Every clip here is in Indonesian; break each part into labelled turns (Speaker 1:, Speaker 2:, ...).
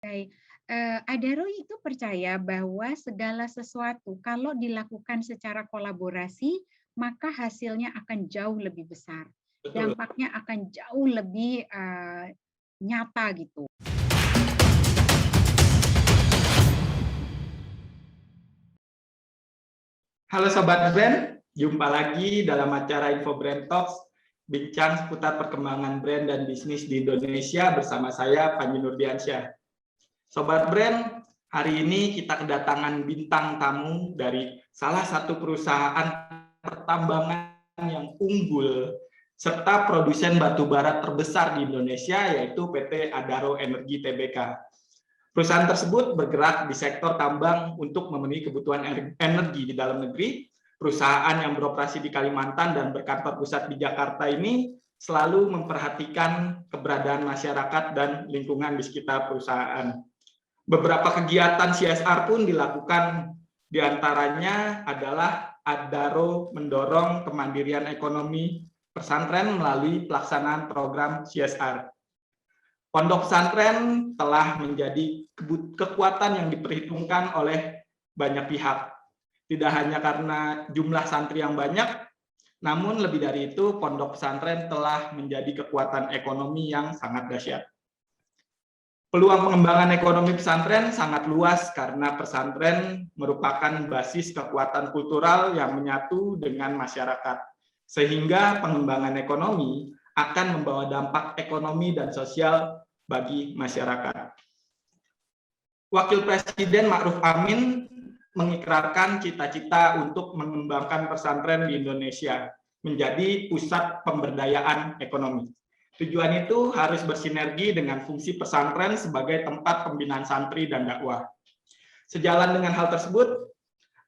Speaker 1: Baik, Adaro itu percaya bahwa segala sesuatu kalau dilakukan secara kolaborasi, maka hasilnya akan jauh lebih besar.
Speaker 2: Betul.
Speaker 1: Dampaknya akan jauh lebih nyata gitu.
Speaker 2: Halo Sobat Brand, jumpa lagi dalam acara Info Brand Talks, bincang seputar perkembangan brand dan bisnis di Indonesia bersama saya, Panji Nurdiansyah. Sobat Brand, hari ini kita kedatangan bintang tamu dari salah satu perusahaan pertambangan yang unggul serta produsen batu bara terbesar di Indonesia, yaitu PT Adaro Energi Tbk. Perusahaan tersebut bergerak di sektor tambang untuk memenuhi kebutuhan energi di dalam negeri. Perusahaan yang beroperasi di Kalimantan dan berkantor pusat di Jakarta ini selalu memperhatikan keberadaan masyarakat dan lingkungan di sekitar perusahaan. Beberapa kegiatan CSR pun dilakukan, diantaranya adalah Adaro mendorong kemandirian ekonomi pesantren melalui pelaksanaan program CSR. Pondok pesantren telah menjadi kekuatan yang diperhitungkan oleh banyak pihak. Tidak hanya karena jumlah santri yang banyak, namun lebih dari itu pondok pesantren telah menjadi kekuatan ekonomi yang sangat dahsyat. Peluang pengembangan ekonomi pesantren sangat luas karena pesantren merupakan basis kekuatan kultural yang menyatu dengan masyarakat. Sehingga pengembangan ekonomi akan membawa dampak ekonomi dan sosial bagi masyarakat. Wakil Presiden Ma'ruf Amin mengikrarkan cita-cita untuk mengembangkan pesantren di Indonesia menjadi pusat pemberdayaan ekonomi. Tujuan itu harus bersinergi dengan fungsi pesantren sebagai tempat pembinaan santri dan dakwah. Sejalan dengan hal tersebut,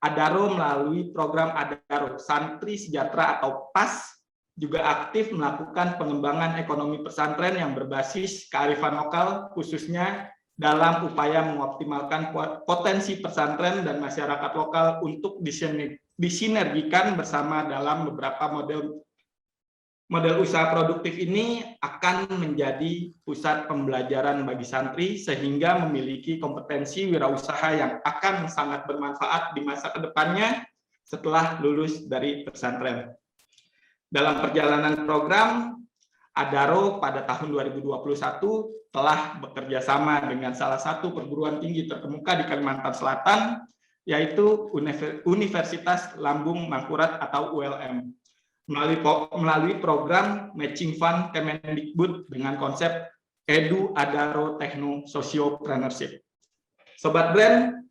Speaker 2: Adaro melalui program Adaro Santri Sejahtera atau PAS juga aktif melakukan pengembangan ekonomi pesantren yang berbasis kearifan lokal, khususnya dalam upaya mengoptimalkan potensi pesantren dan masyarakat lokal untuk disinergikan bersama dalam beberapa model usaha produktif ini akan menjadi pusat pembelajaran bagi santri sehingga memiliki kompetensi wirausaha yang akan sangat bermanfaat di masa kedepannya setelah lulus dari pesantren. Dalam perjalanan program, Adaro pada tahun 2021 telah bekerja sama dengan salah satu perguruan tinggi terkemuka di Kalimantan Selatan, yaitu Universitas Lambung Mangkurat atau ULM. Melalui program Matching Fund Kemendikbud dengan konsep Edu Adaro Techno Sociopreneurship. Sobat Brand,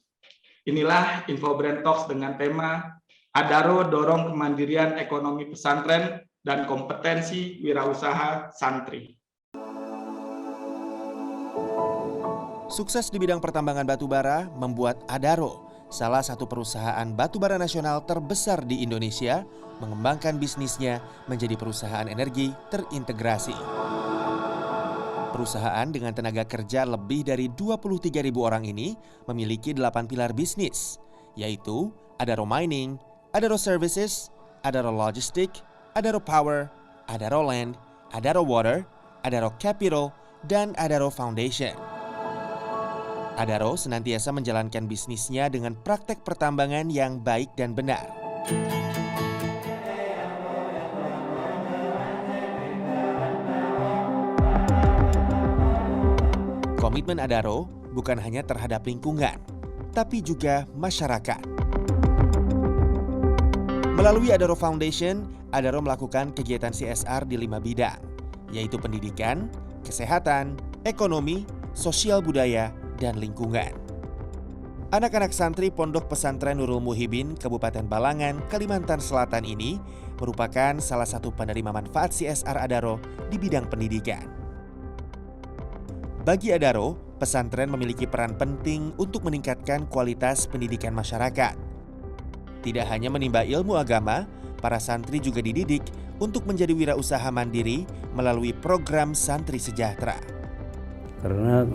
Speaker 2: inilah Info Brand Talks dengan tema Adaro dorong kemandirian ekonomi pesantren dan kompetensi wirausaha santri.
Speaker 3: Sukses di bidang pertambangan batubara membuat Adaro, salah satu perusahaan batubara nasional terbesar di Indonesia, mengembangkan bisnisnya menjadi perusahaan energi terintegrasi. Perusahaan dengan tenaga kerja lebih dari 23.000 orang ini memiliki 8 pilar bisnis, yaitu Adaro Mining, Adaro Services, Adaro Logistik, Adaro Power, Adaro Land, Adaro Water, Adaro Capital, dan Adaro Foundation. Adaro senantiasa menjalankan bisnisnya dengan praktek pertambangan yang baik dan benar. Komitmen Adaro bukan hanya terhadap lingkungan, tapi juga masyarakat. Melalui Adaro Foundation, Adaro melakukan kegiatan CSR di 5 bidang, yaitu pendidikan, kesehatan, ekonomi, sosial budaya, dan lingkungan. Anak-anak santri Pondok Pesantren Nurul Muhibin, Kabupaten Balangan, Kalimantan Selatan ini merupakan salah satu penerima manfaat CSR Adaro di bidang pendidikan. Bagi Adaro, pesantren memiliki peran penting untuk meningkatkan kualitas pendidikan masyarakat. Tidak hanya menimba ilmu agama, para santri juga dididik untuk menjadi wirausaha mandiri melalui program Santri Sejahtera.
Speaker 4: Karena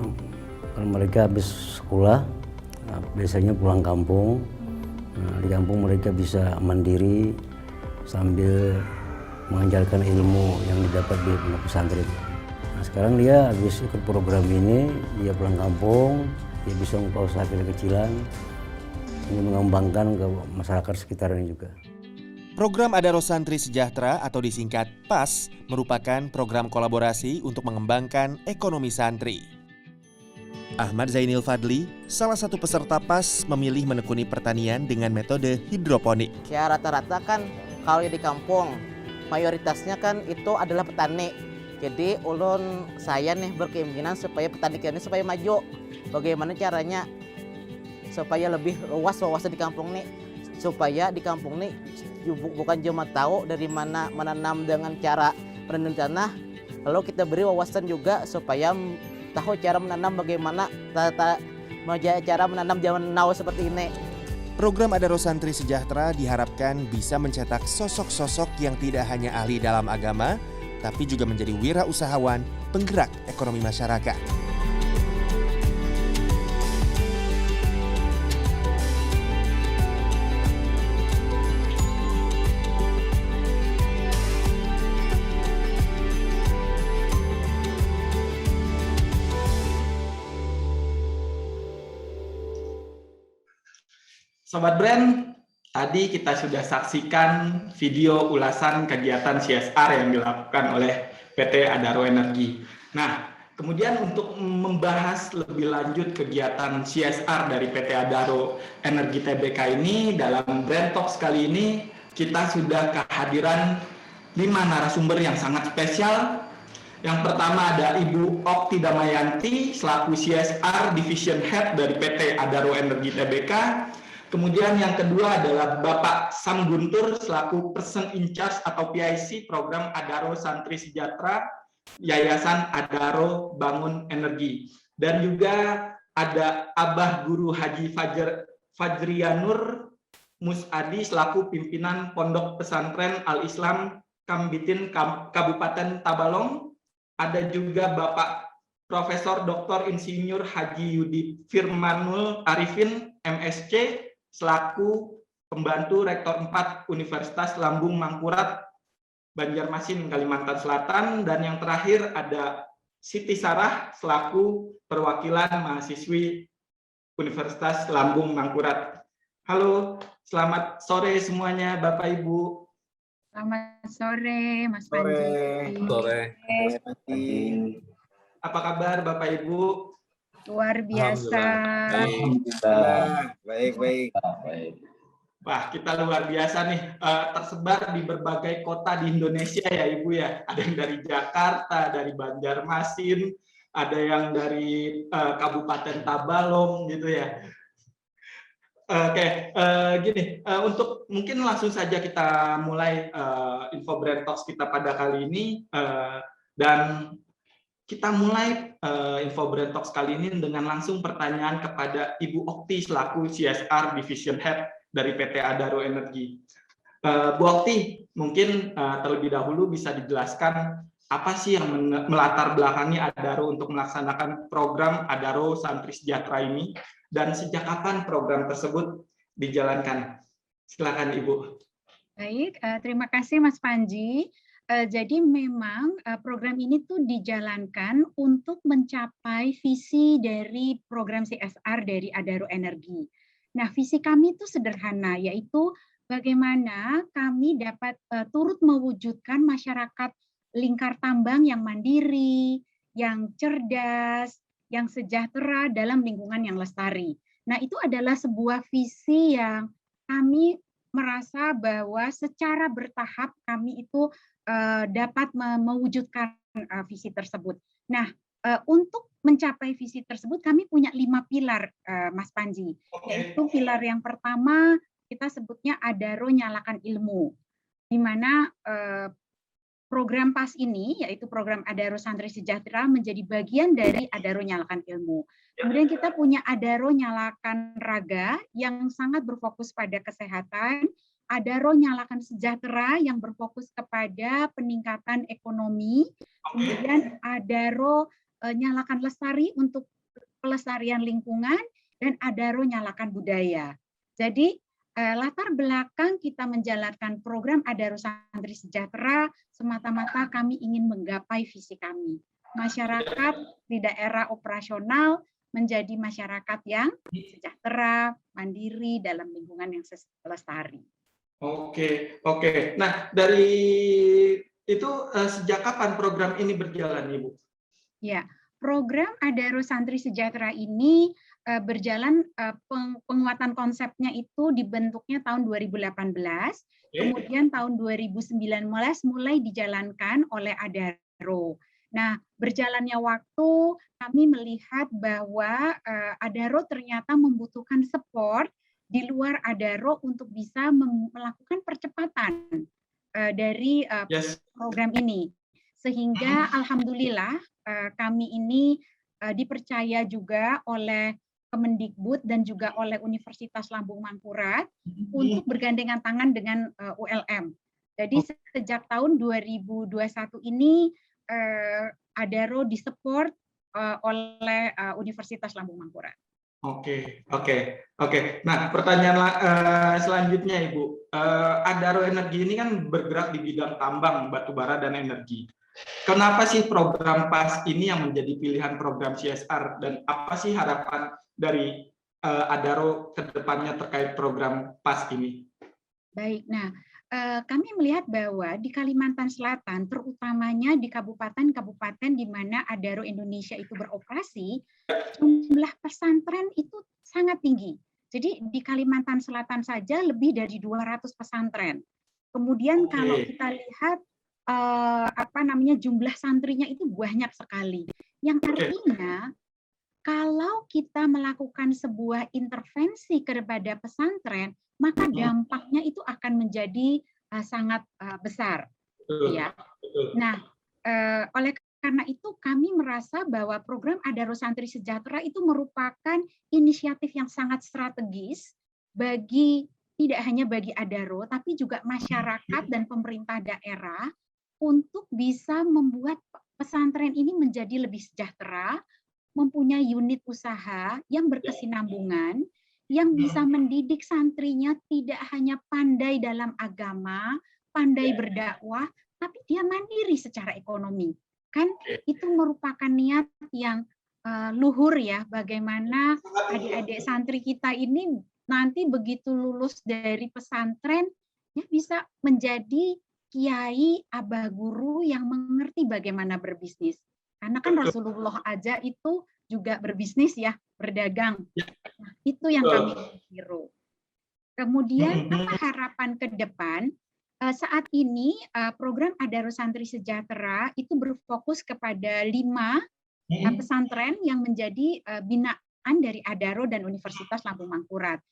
Speaker 4: kalau mereka habis sekolah, biasanya pulang kampung. Di kampung mereka bisa mandiri sambil mengajarkan ilmu yang didapat di pondok pesantren. sekarang dia habis ikut program ini, dia pulang kampung, dia bisa membuka usaha kecil-kecilan, ini mengembangkan ke masyarakat sekitarnya juga.
Speaker 3: Program Adaro Santri Sejahtera atau disingkat PAS merupakan program kolaborasi untuk mengembangkan ekonomi santri. Ahmad Zainil Fadli, salah satu peserta PAS, memilih menekuni pertanian dengan metode hidroponik.
Speaker 5: Ya rata-rata kan kalau di kampung mayoritasnya kan itu adalah petani. Jadi ulun saya nih berkeinginan supaya petani ini supaya maju. Bagaimana caranya supaya lebih luas wawasan di kampung nih, supaya di kampung nih bukan cuma tahu dari mana menanam dengan cara menanam tanah, lalu kita beri wawasan juga supaya tahu cara menanam bagaimana cara menanam zaman now seperti ini.
Speaker 3: Program Adaro Santri Sejahtera diharapkan bisa mencetak sosok-sosok yang tidak hanya ahli dalam agama, tapi juga menjadi wirausahawan penggerak ekonomi masyarakat.
Speaker 2: Sobat Brand, tadi kita sudah saksikan video ulasan kegiatan CSR yang dilakukan oleh PT Adaro Energi. Nah, kemudian untuk membahas lebih lanjut kegiatan CSR dari PT Adaro Energi Tbk ini, dalam Brand Talks kali ini kita sudah kehadiran 5 narasumber yang sangat spesial. Yang pertama ada Ibu Okti Damayanti selaku CSR Division Head dari PT Adaro Energi Tbk. Kemudian yang kedua adalah Bapak Sam Guntur selaku Person in Charge atau PIC program Adaro Santri Sejahtera Yayasan Adaro Bangun Energi. Dan juga ada Abah Guru Haji Fajrianur Musadi selaku pimpinan Pondok Pesantren Al-Islam Kambitin Kabupaten Tabalong. Ada juga Bapak Profesor Dr. Insinyur Haji Yudi Firmanul Arifin MSc selaku pembantu Rektor 4 Universitas Lambung Mangkurat Banjarmasin Kalimantan Selatan. Dan yang terakhir ada Siti Sarah selaku perwakilan mahasiswi Universitas Lambung Mangkurat. Halo, selamat sore semuanya Bapak Ibu.
Speaker 1: Selamat sore Mas Panji.
Speaker 6: Sore.
Speaker 2: Apa kabar Bapak Ibu?
Speaker 1: Luar biasa.
Speaker 6: Baik.
Speaker 2: Wah, kita luar biasa nih, tersebar di berbagai kota di Indonesia ya Ibu ya. Ada yang dari Jakarta, dari Banjarmasin, ada yang dari Kabupaten Tabalong gitu ya. Oke, gini, untuk mungkin langsung saja kita mulai Info Brand Talks kita pada kali ini, dan kita mulai Info Brand Talks kali ini dengan langsung pertanyaan kepada Ibu Okti selaku CSR Division Head dari PT Adaro Energi. Bu Okti, mungkin terlebih dahulu bisa dijelaskan apa sih yang melatar belakangi Adaro untuk melaksanakan program Adaro Santri Sejahtera ini, dan sejak kapan program tersebut dijalankan? Silakan Ibu.
Speaker 1: Baik, terima kasih Mas Panji. Jadi memang program ini tuh dijalankan untuk mencapai visi dari program CSR dari Adaro Energi. Nah, visi kami itu sederhana, yaitu bagaimana kami dapat turut mewujudkan masyarakat lingkar tambang yang mandiri, yang cerdas, yang sejahtera dalam lingkungan yang lestari. Nah, itu adalah sebuah visi yang kami merasa bahwa secara bertahap kami itu dapat mewujudkan visi tersebut. Nah, untuk mencapai visi tersebut kami punya 5 pilar, Mas Panji. Yaitu pilar yang pertama kita sebutnya Adaro Nyalakan Ilmu, di mana program PAS ini, yaitu program Adaro Santri Sejahtera, menjadi bagian dari Adaro Nyalakan Ilmu. Kemudian kita punya Adaro Nyalakan Raga yang sangat berfokus pada kesehatan, Adaro Nyalakan Sejahtera yang berfokus kepada peningkatan ekonomi, kemudian Adaro Nyalakan Lestari untuk pelestarian lingkungan, dan Adaro Nyalakan Budaya. Jadi latar belakang kita menjalankan program Adaro Santri Sejahtera semata-mata kami ingin menggapai visi kami. masyarakat di daerah operasional menjadi masyarakat yang sejahtera, mandiri dalam lingkungan yang lestari.
Speaker 2: Oke, oke. Nah, dari itu sejak kapan program ini berjalan, Ibu?
Speaker 1: Ya, program Adaro Santri Sejahtera ini berjalan, penguatan konsepnya itu dibentuknya tahun 2018, kemudian tahun 2019 mulai dijalankan oleh Adaro. Nah, berjalannya waktu kami melihat bahwa Adaro ternyata membutuhkan support di luar Adaro untuk bisa melakukan percepatan dari program ini. Sehingga alhamdulillah kami ini dipercaya juga oleh Kemendikbud dan juga oleh Universitas Lambung Mangkurat untuk bergandengan tangan dengan ULM. Jadi sejak tahun 2021 ini Adaro disupport oleh Universitas Lambung Mangkurat.
Speaker 2: Oke. Nah, pertanyaan selanjutnya, Ibu. Adaro Energi ini kan bergerak di bidang tambang, batubara, dan energi. Kenapa sih program PAS ini yang menjadi pilihan program CSR, dan apa sih harapan dari Adaro ke depannya terkait program PAS ini?
Speaker 1: Baik, nah kami melihat bahwa di Kalimantan Selatan, terutamanya di kabupaten-kabupaten di mana Adaro Indonesia itu beroperasi, jumlah pesantren itu sangat tinggi. Jadi di Kalimantan Selatan saja lebih dari 200 pesantren. Kemudian kalau kita lihat jumlah santrinya itu banyak sekali. Yang artinya kalau kita melakukan sebuah intervensi kepada pesantren, maka dampaknya itu akan menjadi sangat besar. Ya. Nah, oleh karena itu kami merasa bahwa program Adaro Santri Sejahtera itu merupakan inisiatif yang sangat strategis bagi tidak hanya bagi Adaro, tapi juga masyarakat dan pemerintah daerah untuk bisa membuat pesantren ini menjadi lebih sejahtera, mempunyai unit usaha yang berkesinambungan, yang bisa mendidik santrinya tidak hanya pandai dalam agama, pandai berdakwah, tapi dia mandiri secara ekonomi. Kan itu merupakan niat yang luhur ya, bagaimana adik-adik santri kita ini nanti begitu lulus dari pesantren, ya bisa menjadi kiai, abah guru yang mengerti bagaimana berbisnis. Karena kan Rasulullah aja itu juga berbisnis ya, berdagang. Nah, itu yang kami tiru. Kemudian apa harapan ke depan? Saat ini program Adaro Santri Sejahtera itu berfokus kepada 5 pesantren yang menjadi binaan dari Adaro dan Universitas Lambung Mangkurat.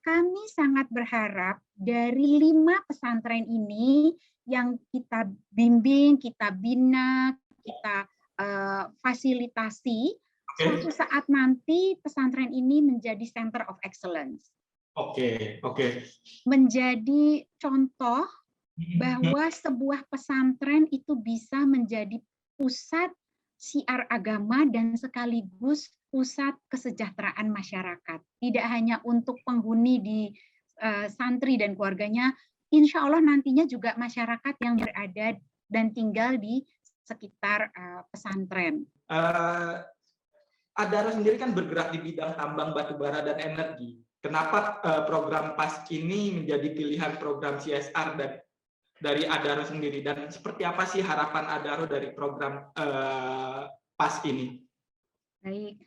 Speaker 1: Kami sangat berharap dari 5 pesantren ini yang kita bimbing, kita bina, kita fasilitasi, suatu saat nanti pesantren ini menjadi Center of Excellence. Menjadi contoh bahwa sebuah pesantren itu bisa menjadi pusat syiar agama dan sekaligus pusat kesejahteraan masyarakat. Tidak hanya untuk penghuni di santri dan keluarganya, insya Allah nantinya juga masyarakat yang berada dan tinggal di sekitar pesantren.
Speaker 2: Adaro sendiri kan bergerak di bidang tambang, batubara, dan energi. Kenapa program PAS ini menjadi pilihan program CSR dari Adaro sendiri? Dan seperti apa sih harapan Adaro dari program PAS ini?
Speaker 1: Baik,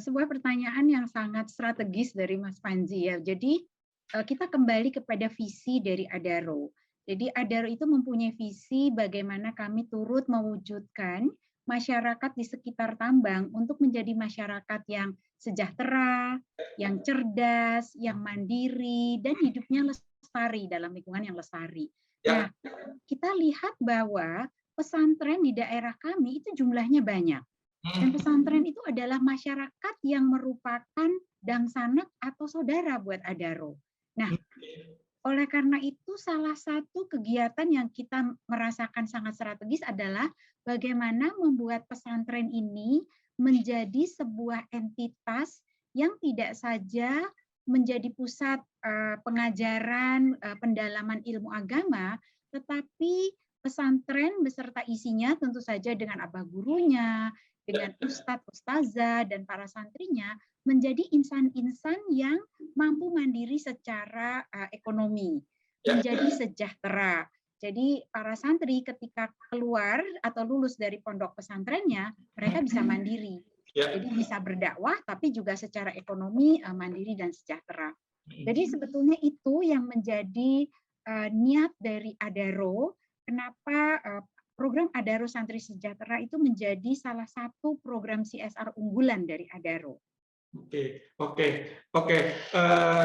Speaker 1: sebuah pertanyaan yang sangat strategis dari Mas Panji ya. Jadi kita kembali kepada visi dari Adaro. Jadi Adaro itu mempunyai visi bagaimana kami turut mewujudkan masyarakat di sekitar tambang untuk menjadi masyarakat yang sejahtera, yang cerdas, yang mandiri, dan hidupnya lestari dalam lingkungan yang lestari. Nah, kita lihat bahwa pesantren di daerah kami itu jumlahnya banyak. Dan pesantren itu adalah masyarakat yang merupakan dangsanak atau saudara buat Adaro. Nah, oleh karena itu salah satu kegiatan yang kita merasakan sangat strategis adalah bagaimana membuat pesantren ini menjadi sebuah entitas yang tidak saja menjadi pusat pengajaran, pendalaman ilmu agama, tetapi pesantren beserta isinya tentu saja dengan abah gurunya, dengan ustadz, ustazah, dan para santrinya menjadi insan-insan yang mampu mandiri secara ekonomi, menjadi sejahtera. Jadi para santri ketika keluar atau lulus dari pondok pesantrennya, mereka bisa mandiri. Jadi bisa berdakwah, tapi juga secara ekonomi mandiri dan sejahtera. Jadi sebetulnya itu yang menjadi niat dari Adaro. Kenapa program Adaro Santri Sejahtera itu menjadi salah satu program CSR unggulan dari Adaro.
Speaker 2: Oke.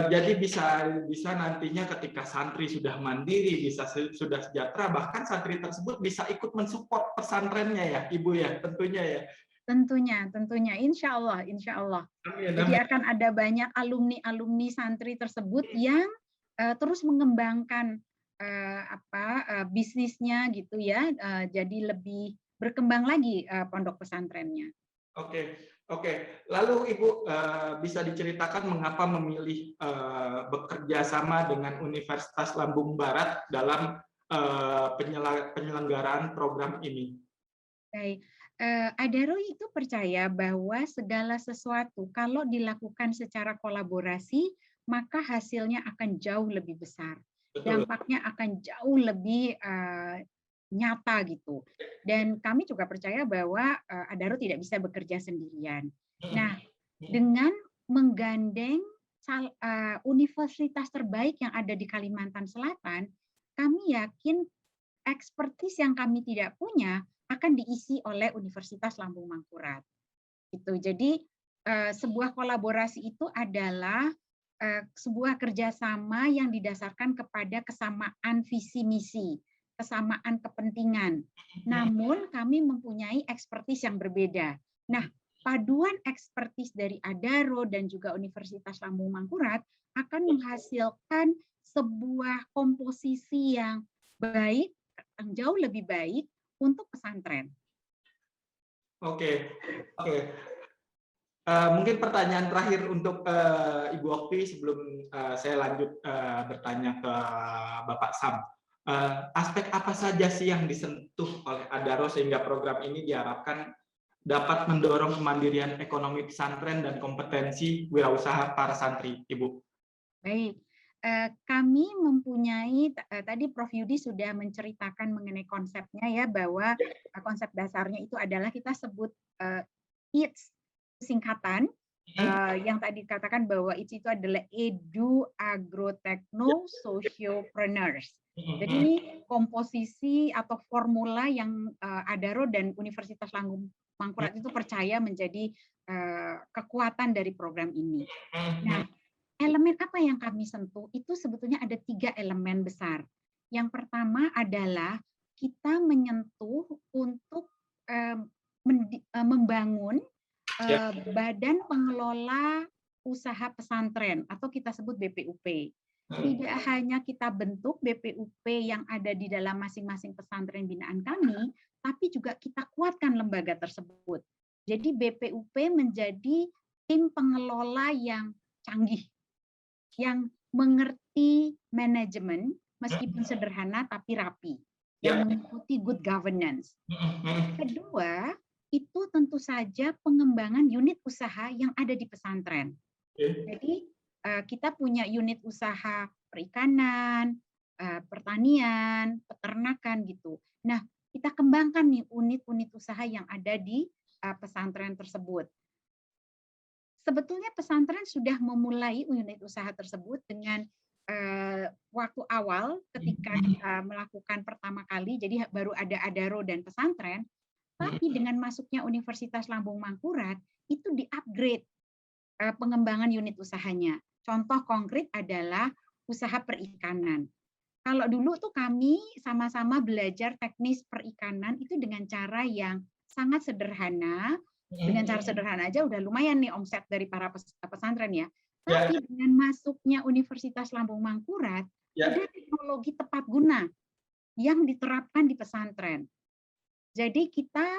Speaker 2: Jadi bisa nantinya ketika santri sudah mandiri, sudah sejahtera, bahkan santri tersebut bisa ikut mensupport pesantrennya ya, Ibu ya, tentunya ya.
Speaker 1: Tentunya, insya Allah. Jadi akan ada banyak alumni santri tersebut yang terus mengembangkan bisnisnya gitu ya, jadi lebih berkembang lagi pondok pesantrennya.
Speaker 2: Oke. Lalu Ibu bisa diceritakan mengapa memilih bekerja sama dengan Universitas Lambung Barat dalam penyelenggaraan program ini?
Speaker 1: Baik. Adaro itu percaya bahwa segala sesuatu kalau dilakukan secara kolaborasi, maka hasilnya akan jauh lebih besar. Dampaknya akan jauh lebih nyata gitu. Dan kami juga percaya bahwa Adaro tidak bisa bekerja sendirian. Nah, dengan menggandeng universitas terbaik yang ada di Kalimantan Selatan, kami yakin ekspertis yang kami tidak punya akan diisi oleh Universitas Lambung Mangkurat. Gitu. Jadi sebuah kolaborasi itu adalah sebuah kerjasama yang didasarkan kepada kesamaan visi misi, kesamaan kepentingan. Namun kami mempunyai ekspertis yang berbeda. Nah, paduan ekspertis dari Adaro dan juga Universitas Lambung Mangkurat akan menghasilkan sebuah komposisi yang baik, yang jauh lebih baik untuk pesantren.
Speaker 2: Oke. Mungkin pertanyaan terakhir untuk Ibu Okti sebelum saya lanjut bertanya ke Bapak Sam. Aspek apa saja sih yang disentuh oleh Adaro sehingga program ini diharapkan dapat mendorong kemandirian ekonomi pesantren dan kompetensi wirausaha para santri, Ibu?
Speaker 1: Baik. Kami mempunyai, tadi Prof. Yudi sudah menceritakan mengenai konsepnya ya, bahwa konsep dasarnya itu adalah kita sebut EATS, singkatan, yang tadi katakan bahwa EATS itu adalah Edu Agrotechno Sociopreneurs. Jadi ini komposisi atau formula yang Adaro dan Universitas Lambung Mangkurat itu percaya menjadi kekuatan dari program ini. Nah, elemen apa yang kami sentuh? Itu sebetulnya ada 3 elemen besar. Yang pertama adalah kita menyentuh untuk membangun badan pengelola usaha pesantren atau kita sebut BPUP. Tidak hanya kita bentuk BPUP yang ada di dalam masing-masing pesantren binaan kami, tapi juga kita kuatkan lembaga tersebut. Jadi BPUP menjadi tim pengelola yang canggih, yang mengerti manajemen meskipun sederhana tapi rapi, yang mengikuti good governance. Kedua, itu tentu saja pengembangan unit usaha yang ada di pesantren. Jadi kita punya unit usaha perikanan, pertanian, peternakan gitu. Nah, kita kembangkan nih unit-unit usaha yang ada di pesantren tersebut. Sebetulnya pesantren sudah memulai unit usaha tersebut dengan waktu awal ketika kita melakukan pertama kali, jadi baru ada Adaro dan pesantren, tapi dengan masuknya Universitas Lambung Mangkurat, itu di-upgrade pengembangan unit usahanya. Contoh konkret adalah usaha perikanan. Kalau dulu tuh kami sama-sama belajar teknis perikanan itu dengan cara yang sangat sederhana. Dengan cara sederhana aja udah lumayan nih omset dari para pesantren ya. Tapi dengan masuknya Universitas Lambung Mangkurat, ada teknologi tepat guna yang diterapkan di pesantren. Jadi kita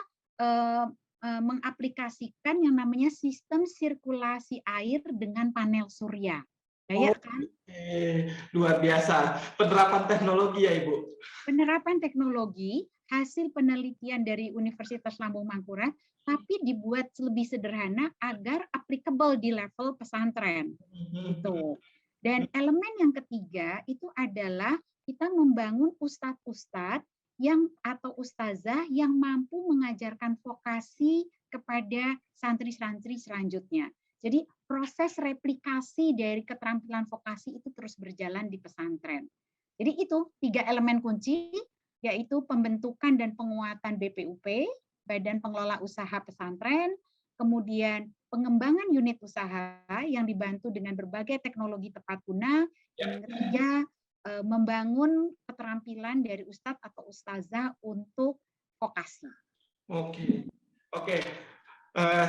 Speaker 1: mengaplikasikan yang namanya sistem sirkulasi air dengan panel surya. Daya kan?
Speaker 2: Luar biasa. Penerapan teknologi ya, Ibu.
Speaker 1: Penerapan teknologi hasil penelitian dari Universitas Lambung Mangkurat, tapi dibuat lebih sederhana agar applicable di level pesantren. Itu. Dan elemen yang ketiga itu adalah kita membangun ustadz-ustadz yang atau ustazah yang mampu mengajarkan vokasi kepada santri-santri selanjutnya. Jadi proses replikasi dari keterampilan vokasi itu terus berjalan di pesantren. Jadi itu 3 elemen kunci, yaitu pembentukan dan penguatan BPUP, Badan Pengelola Usaha Pesantren, kemudian pengembangan unit usaha yang dibantu dengan berbagai teknologi tepat guna, dan yang ketiga membangun keterampilan dari ustadz atau ustazah untuk vokasi.
Speaker 2: Oke.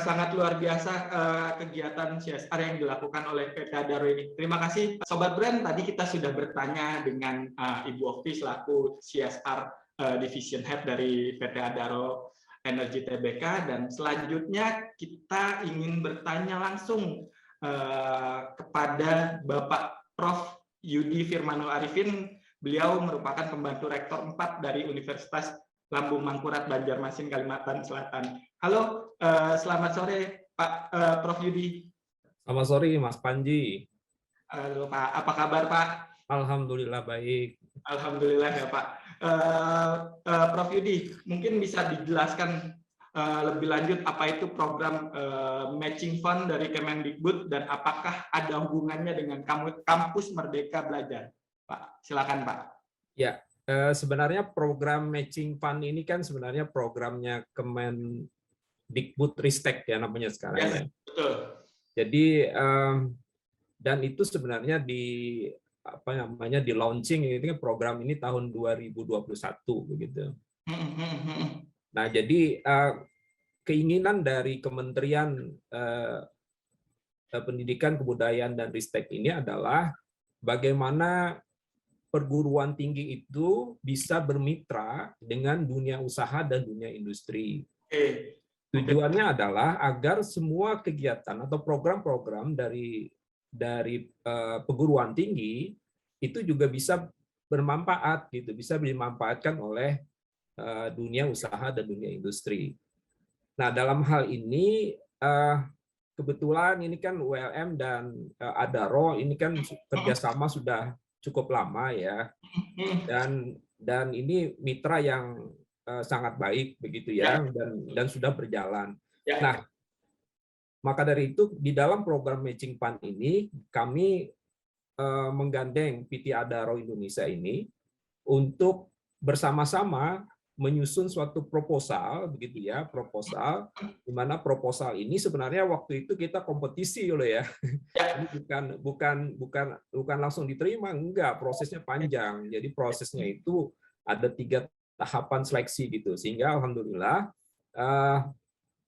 Speaker 2: Sangat luar biasa kegiatan CSR yang dilakukan oleh PT Adaro ini. Terima kasih Sobat Brand. Tadi kita sudah bertanya dengan Ibu Okti selaku CSR Division Head dari PT Adaro Energi Tbk, dan selanjutnya kita ingin bertanya langsung kepada Bapak Prof. Yudi Firmanul Arifin. Beliau merupakan pembantu rektor 4 dari Universitas Lambung Mangkurat, Banjarmasin, Kalimantan Selatan. Halo, selamat sore Pak Prof. Yudi.
Speaker 6: Selamat sore Mas Panji.
Speaker 2: Halo Pak, apa kabar Pak?
Speaker 6: Alhamdulillah baik.
Speaker 2: Alhamdulillah ya Pak. Prof. Yudi, mungkin bisa dijelaskan lebih lanjut apa itu program Matching Fund dari Kemendikbud dan apakah ada hubungannya dengan Kampus Merdeka Belajar? Pak, silakan Pak.
Speaker 6: Ya. Sebenarnya program Matching Fund ini kan sebenarnya programnya Kemendikbud Ristek ya namanya sekarang.
Speaker 2: Yes,
Speaker 6: ya.
Speaker 2: Betul.
Speaker 6: Jadi dan itu sebenarnya di launching ini kan program ini tahun 2021 begitu. Nah jadi keinginan dari Kementerian Pendidikan, Kebudayaan dan Ristek ini adalah bagaimana perguruan tinggi itu bisa bermitra dengan dunia usaha dan dunia industri. Tujuannya adalah agar semua kegiatan atau program-program dari perguruan tinggi itu juga bisa bermanfaat gitu, bisa dimanfaatkan oleh dunia usaha dan dunia industri. Nah, dalam hal ini kebetulan ini kan ULM dan Adaro ini kan kerjasama sudah cukup lama ya, dan ini mitra yang sangat baik begitu ya, dan sudah berjalan. Nah, maka dari itu di dalam program Matching Fund ini kami menggandeng PT Adaro Indonesia ini untuk bersama-sama menyusun suatu proposal begitu ya, proposal di mana proposal ini sebenarnya waktu itu kita kompetisi loh ya. Jadi bukan langsung diterima, enggak, prosesnya panjang. Jadi prosesnya itu ada 3 tahapan seleksi gitu, sehingga alhamdulillah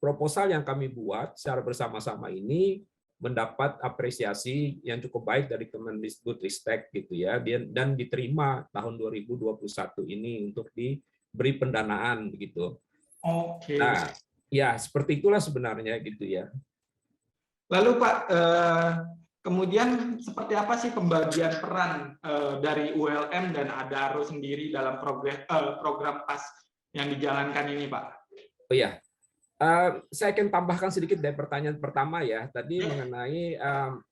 Speaker 6: proposal yang kami buat secara bersama-sama ini mendapat apresiasi yang cukup baik dari Kemendikbud Ristek gitu ya, dan diterima tahun 2021 ini untuk diberi pendanaan begitu.
Speaker 2: Oke.
Speaker 6: Nah, ya seperti itulah sebenarnya gitu ya.
Speaker 2: Lalu Pak, kemudian seperti apa sih pembagian peran dari ULM dan Adaro sendiri dalam program PAS yang dijalankan ini, Pak?
Speaker 6: Oh ya, saya akan tambahkan sedikit dari pertanyaan pertama ya, tadi mengenai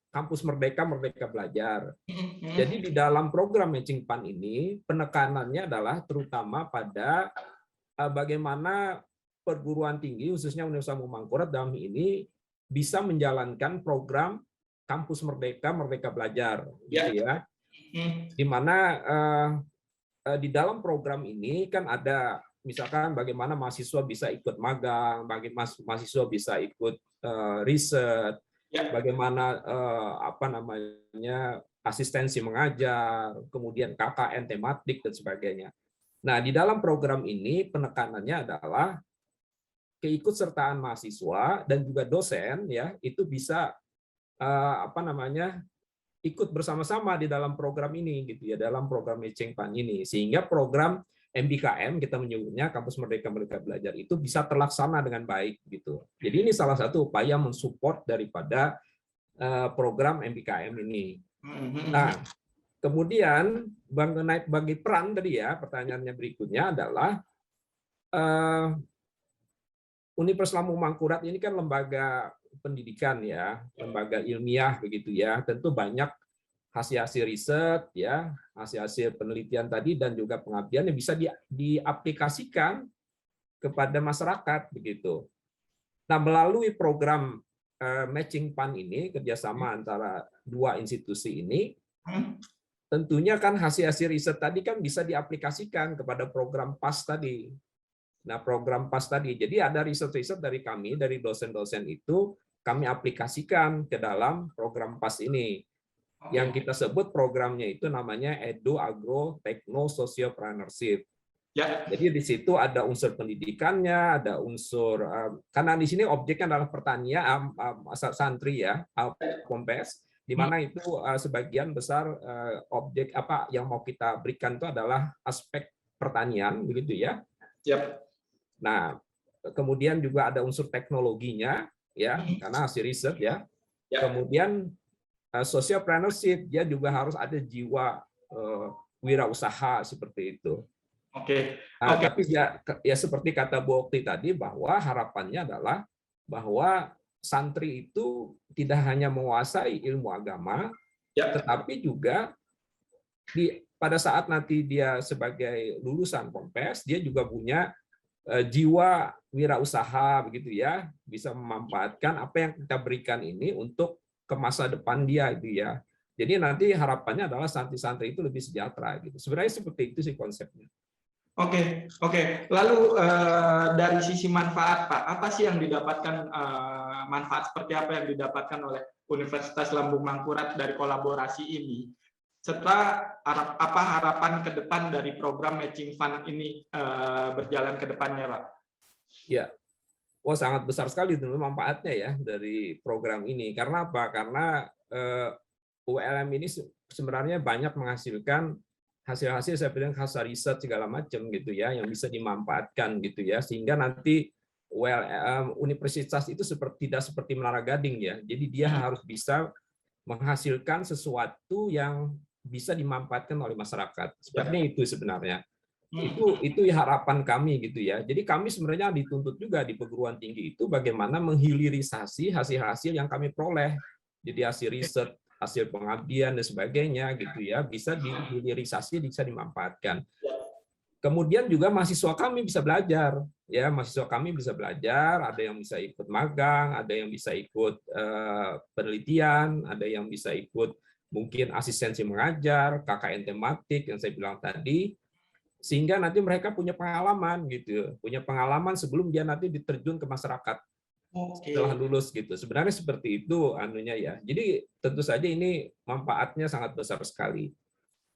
Speaker 6: Kampus Merdeka Belajar. Jadi di dalam program Matching Fund ini penekanannya adalah terutama pada bagaimana perguruan tinggi khususnya Universitas Lambung Mangkurat dalam ini bisa menjalankan program Kampus Merdeka Belajar, gitu ya. Di mana di dalam program ini kan ada misalkan bagaimana mahasiswa bisa ikut magang, bagaimana mahasiswa bisa ikut riset, bagaimana asistensi mengajar, kemudian KKN tematik dan sebagainya. Nah, di dalam program ini penekanannya adalah keikutsertaan mahasiswa dan juga dosen ya itu bisa ikut bersama-sama di dalam program ini gitu ya, dalam program Matching Fund ini, sehingga program MBKM kita menyebutnya Kampus Merdeka Belajar itu bisa terlaksana dengan baik gitu. Jadi ini salah satu upaya mensupport daripada program MBKM ini. Nah, kemudian bagi peran tadi ya, pertanyaannya berikutnya adalah Universitas Lambung Mangkurat ini kan lembaga pendidikan ya, lembaga ilmiah begitu ya. Tentu banyak hasil-hasil riset ya, hasil-hasil penelitian tadi dan juga pengabdian yang bisa diaplikasikan kepada masyarakat begitu. Nah, melalui program matching fund ini, kerjasama antara dua institusi ini, tentunya kan hasil-hasil riset tadi kan bisa diaplikasikan kepada program PAS tadi. Nah, program PAS tadi, jadi ada riset-riset dari kami, dari dosen-dosen itu, kami aplikasikan ke dalam program PAS ini. Yang kita sebut programnya itu namanya Edu Agro Techno Sociopreneurship. Ya. Jadi di situ ada unsur pendidikannya, ada unsur karena di sini objeknya adalah pertanian, santri ya, Pompes, di mana itu sebagian besar objek apa yang mau kita berikan itu adalah aspek pertanian, begitu ya. Yep. Nah, kemudian juga ada unsur teknologinya, ya, karena hasil riset ya. Yep. Kemudian sociopreneurship, dia juga harus ada jiwa wirausaha seperti itu. Oke. Nah, tapi ya seperti kata Bu Okti tadi, bahwa harapannya adalah bahwa santri itu tidak hanya menguasai ilmu agama, tetapi juga pada saat nanti dia sebagai lulusan Pompes, dia juga punya jiwa wirausaha begitu ya, bisa memanfaatkan apa yang kita berikan ini untuk ke masa depan dia itu ya. Jadi nanti harapannya adalah santri-santri itu lebih sejahtera gitu. Sebenarnya seperti itu sih konsepnya. Oke. Lalu dari sisi manfaat, Pak, apa sih yang didapatkan, manfaat seperti apa yang didapatkan oleh Universitas Lambung Mangkurat dari kolaborasi ini? Serta apa harapan ke depan dari program matching fund ini berjalan ke depannya, Pak? Ya, wah sangat besar sekali tentu manfaatnya ya dari program ini. Karena apa? Karena ULM ini sebenarnya banyak menghasilkan hasil-hasil saya bilang hasil riset segala macam gitu ya yang bisa dimanfaatkan gitu ya, sehingga nanti universitas itu tidak seperti Menara Gading ya, jadi dia harus bisa menghasilkan sesuatu yang bisa dimanfaatkan oleh masyarakat. Sebenarnya itu sebenarnya itu harapan kami gitu ya. Jadi kami sebenarnya dituntut juga di perguruan tinggi itu bagaimana menghilirisasi hasil-hasil yang kami peroleh, jadi hasil riset, hasil pengabdian dan sebagainya gitu ya, bisa dihilirisasi, bisa dimanfaatkan. Kemudian juga mahasiswa kami bisa belajar ya, mahasiswa kami bisa belajar, ada yang bisa ikut magang, ada yang bisa ikut penelitian, ada yang bisa ikut mungkin asistensi mengajar, KKN tematik yang saya bilang tadi, sehingga nanti mereka punya pengalaman gitu, punya pengalaman sebelum dia nanti diterjun ke masyarakat. Setelah lulus gitu. Sebenarnya seperti itu anunya ya. Jadi tentu saja ini manfaatnya sangat besar sekali.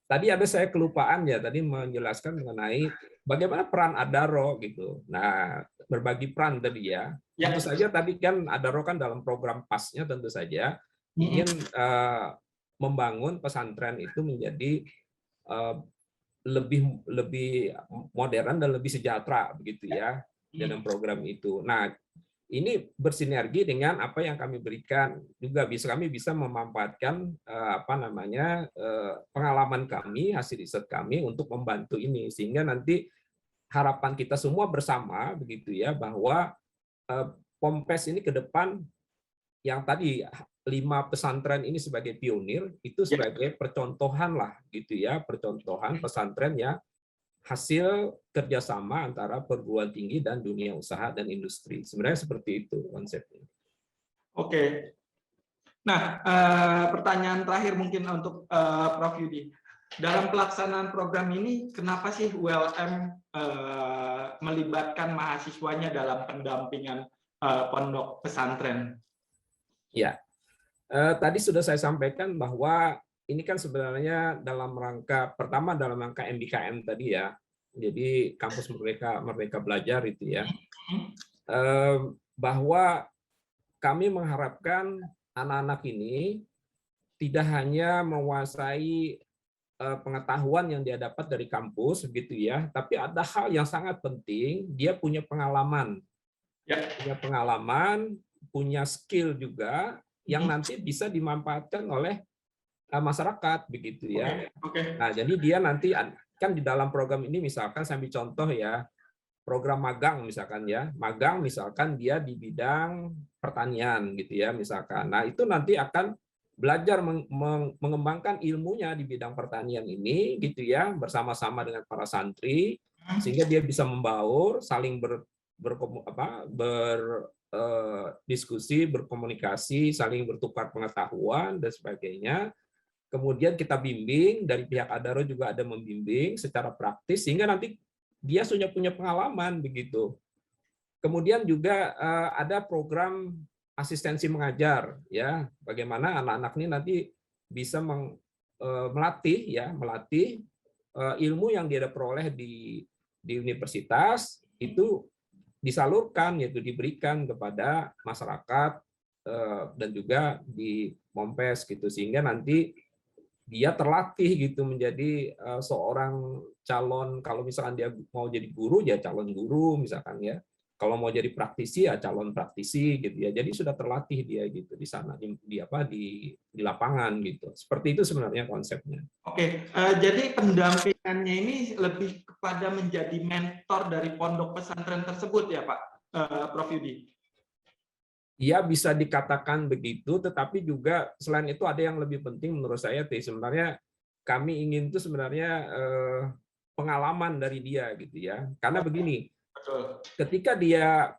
Speaker 6: Tadi ada saya kelupaan ya tadi menjelaskan mengenai bagaimana peran Adaro gitu. Nah, berbagi peran tadi ya. Tentu saja tadi kan Adaro kan dalam program PAS-nya tentu saja ingin membangun pesantren itu menjadi lebih modern dan lebih sejahtera begitu ya dalam program itu. Nah, ini bersinergi dengan apa yang kami berikan juga kami bisa memanfaatkan pengalaman kami, hasil riset kami untuk membantu ini, sehingga nanti harapan kita semua bersama begitu ya, bahwa Pompes ini ke depan yang tadi 5 pesantren ini sebagai pionir itu sebagai percontohan lah gitu ya, percontohan pesantren ya hasil kerjasama antara perguruan tinggi dan dunia usaha dan industri. Sebenarnya seperti itu konsepnya. Oke. Nah, pertanyaan terakhir mungkin untuk Prof. Yudi. Dalam pelaksanaan program ini, kenapa sih ULM melibatkan mahasiswanya dalam pendampingan pondok pesantren? Ya, tadi sudah saya sampaikan bahwa ini kan sebenarnya dalam rangka pertama dalam rangka MBKM tadi ya, jadi kampus merdeka belajar itu ya, bahwa kami mengharapkan anak-anak ini tidak hanya menguasai pengetahuan yang dia dapat dari kampus begitu ya, tapi ada hal yang sangat penting, dia punya pengalaman, punya skill juga yang nanti bisa dimanfaatkan oleh masyarakat begitu ya.
Speaker 2: Oke.
Speaker 6: Nah, jadi dia nanti kan di dalam program ini misalkan saya ambil contoh ya, program magang misalkan ya. Magang misalkan dia di bidang pertanian gitu ya misalkan. Nah, itu nanti akan belajar mengembangkan ilmunya di bidang pertanian ini gitu ya bersama-sama dengan para santri sehingga dia bisa membaur, saling berdiskusi, berkomunikasi, saling bertukar pengetahuan dan sebagainya. Kemudian kita bimbing, dari pihak Adaro juga ada membimbing secara praktis sehingga nanti dia sudah punya pengalaman begitu. Kemudian juga ada program asistensi mengajar ya, bagaimana anak-anak ini nanti bisa melatih ilmu yang dia peroleh di universitas itu disalurkan, yaitu diberikan kepada masyarakat dan juga di Mompes gitu, sehingga nanti dia terlatih gitu menjadi seorang calon, kalau misalkan dia mau jadi guru ya calon guru misalkan ya, kalau mau jadi praktisi ya calon praktisi gitu ya, jadi sudah terlatih dia gitu di sana di lapangan gitu, seperti itu sebenarnya konsepnya.
Speaker 2: Oke, jadi pendampingannya ini lebih kepada menjadi mentor dari pondok pesantren tersebut ya Pak, Prof. Yudi?
Speaker 6: Ya bisa dikatakan begitu, tetapi juga selain itu ada yang lebih penting menurut saya, sebenarnya kami ingin itu sebenarnya pengalaman dari dia gitu ya. Karena begini, ketika dia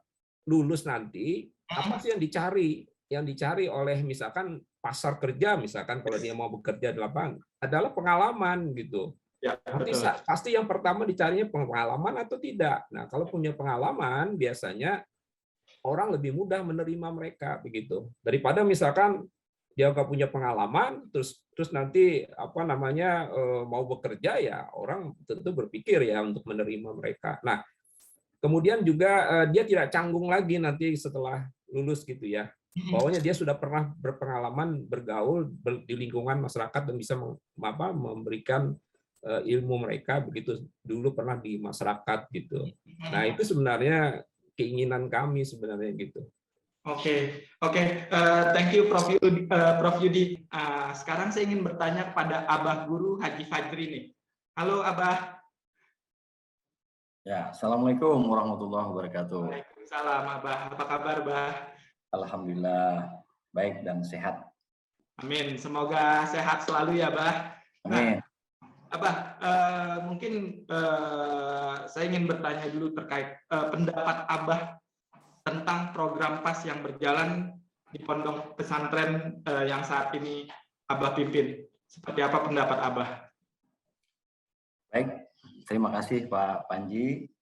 Speaker 6: lulus nanti, apa sih yang dicari? Yang dicari oleh misalkan pasar kerja, misalkan kalau dia mau bekerja di lapangan, adalah pengalaman gitu.
Speaker 2: Ya,
Speaker 6: nanti pasti yang pertama dicarinya pengalaman atau tidak. Nah kalau punya pengalaman biasanya orang lebih mudah menerima mereka begitu, daripada misalkan dia nggak punya pengalaman terus nanti mau bekerja ya orang tentu berpikir ya untuk menerima mereka. Nah kemudian juga dia tidak canggung lagi nanti setelah lulus gitu ya, bahwanya dia sudah pernah berpengalaman bergaul di lingkungan masyarakat dan bisa memberikan ilmu mereka begitu dulu pernah di masyarakat gitu. Nah itu sebenarnya keinginan kami sebenarnya gitu.
Speaker 2: Oke. Thank you Prof. Yudi. Sekarang saya ingin bertanya kepada Abah Guru Haji Fajri nih. Halo Abah.
Speaker 7: Ya, Assalamualaikum warahmatullahi wabarakatuh.
Speaker 2: Waalaikumsalam Abah. Apa kabar Abah?
Speaker 7: Alhamdulillah baik dan sehat.
Speaker 2: Amin. Semoga sehat selalu ya Abah.
Speaker 7: Amin.
Speaker 2: Abah, mungkin saya ingin bertanya dulu terkait pendapat Abah tentang program PAS yang berjalan di pondok pesantren yang saat ini Abah pimpin. Seperti apa pendapat Abah?
Speaker 7: Baik, terima kasih Pak Panji,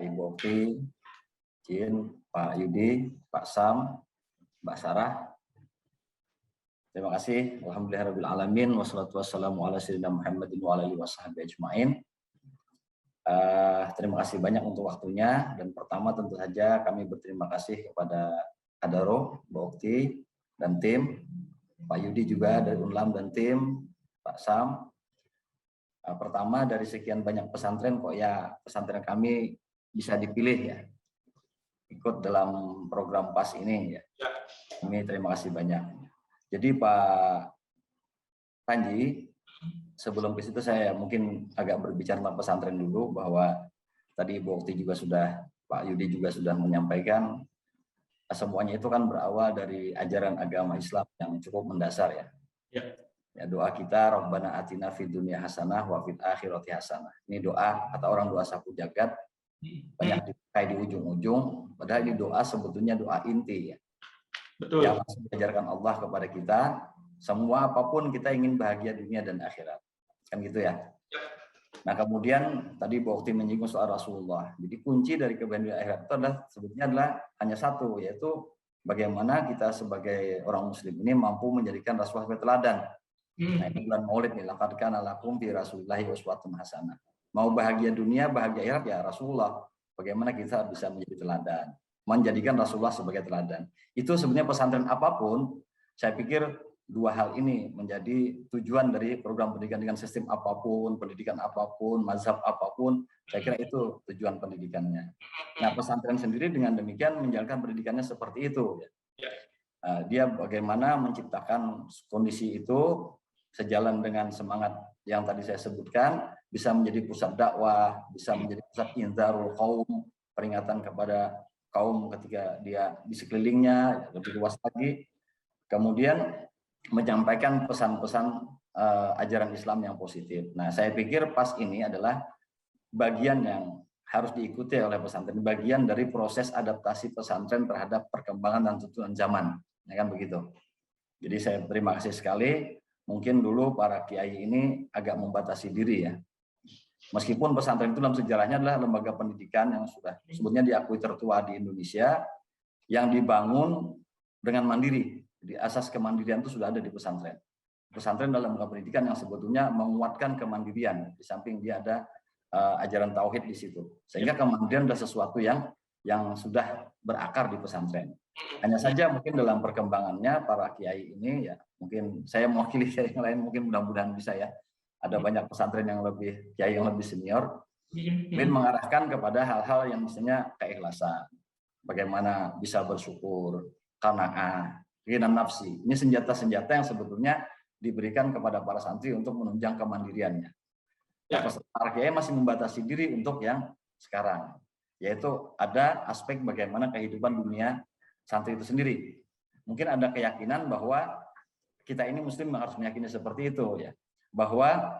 Speaker 7: Ibu Oki, Jin, Pak Yudi, Pak Sam, Mbak Sarah. Terima kasih. Alhamdulillahirrahmanirrahim. Wassalatu wassalamu ala sayyidina Muhammadin wa ala alihi washabihi ajma'in. Terima kasih banyak untuk waktunya. Dan pertama tentu saja kami berterima kasih kepada Adaro, Mbak Okti, dan tim. Pak Yudi juga dari Unlam dan tim. Pak Sam. Pertama dari sekian banyak pesantren kok ya pesantren kami bisa dipilih ya. Ikut dalam program PAS ini ya. Kami terima kasih banyak. Jadi Pak Panji, sebelum ke situ saya mungkin agak berbicara tentang pesantren dulu, bahwa tadi Bu Okti juga sudah, Pak Yudi juga sudah menyampaikan, semuanya itu kan berawal dari ajaran agama Islam yang cukup mendasar ya. Ya doa kita, Rabbana atina fid dunya hasanah wa fil akhirati hasanah. Ini doa kata orang doa sapu jagat, banyak dipakai di ujung-ujung, padahal ini doa sebetulnya doa inti ya.
Speaker 2: Betul.
Speaker 7: Yang diajarkan Allah kepada kita, semua apapun kita ingin bahagia dunia dan akhirat, kan gitu ya. Nah kemudian tadi Bu Okti menyinggung soal Rasulullah. Jadi kunci dari kebahagiaan akhirat itu sebetulnya adalah hanya satu, yaitu bagaimana kita sebagai orang Muslim ini mampu menjadikan Rasulullah sebagai teladan. Nah ini bulan Maulid nih, laqad kana lakum fi Rasulillahi uswatun hasanah. Mau bahagia dunia, bahagia akhirat ya Rasulullah. Bagaimana kita bisa menjadi teladan, menjadikan Rasulullah sebagai teladan. Itu sebenarnya pesantren apapun, saya pikir dua hal ini menjadi tujuan dari program pendidikan dengan sistem apapun, pendidikan apapun, mazhab apapun, saya kira itu tujuan pendidikannya. Nah pesantren sendiri dengan demikian menjalankan pendidikannya seperti itu. Dia bagaimana menciptakan kondisi itu sejalan dengan semangat yang tadi saya sebutkan, bisa menjadi pusat dakwah, bisa menjadi pusat inzarul qaum, peringatan kepada kaum ketika dia di sekelilingnya, lebih luas lagi. Kemudian menyampaikan pesan-pesan ajaran Islam yang positif. Nah, saya pikir PAS ini adalah bagian yang harus diikuti oleh pesantren, bagian dari proses adaptasi pesantren terhadap perkembangan dan tuntunan zaman. Ya kan begitu. Jadi saya terima kasih sekali. Mungkin dulu para kiai ini agak membatasi diri ya. Meskipun pesantren itu dalam sejarahnya adalah lembaga pendidikan yang sudah sebetulnya diakui tertua di Indonesia, yang dibangun dengan mandiri. Jadi asas kemandirian itu sudah ada di pesantren. Pesantren dalam lembaga pendidikan yang sebetulnya menguatkan kemandirian. Di samping dia ada ajaran tauhid di situ. Sehingga kemandirian adalah sesuatu yang sudah berakar di pesantren. Hanya saja mungkin dalam perkembangannya para kiai ini ya, mungkin saya mewakili kiai yang lain, mungkin mudah-mudahan bisa ya. Ada banyak pesantren yang lebih kiai yang lebih senior, mungkin mengarahkan kepada hal-hal yang misalnya keikhlasan, bagaimana bisa bersyukur, qanaah, ghina nafsi. Ini senjata-senjata yang sebetulnya diberikan kepada para santri untuk menunjang kemandiriannya. Ya, para kiai masih membatasi diri untuk yang sekarang, yaitu ada aspek bagaimana kehidupan dunia santri itu sendiri. Mungkin ada keyakinan bahwa kita ini muslim harus meyakini seperti itu ya, bahwa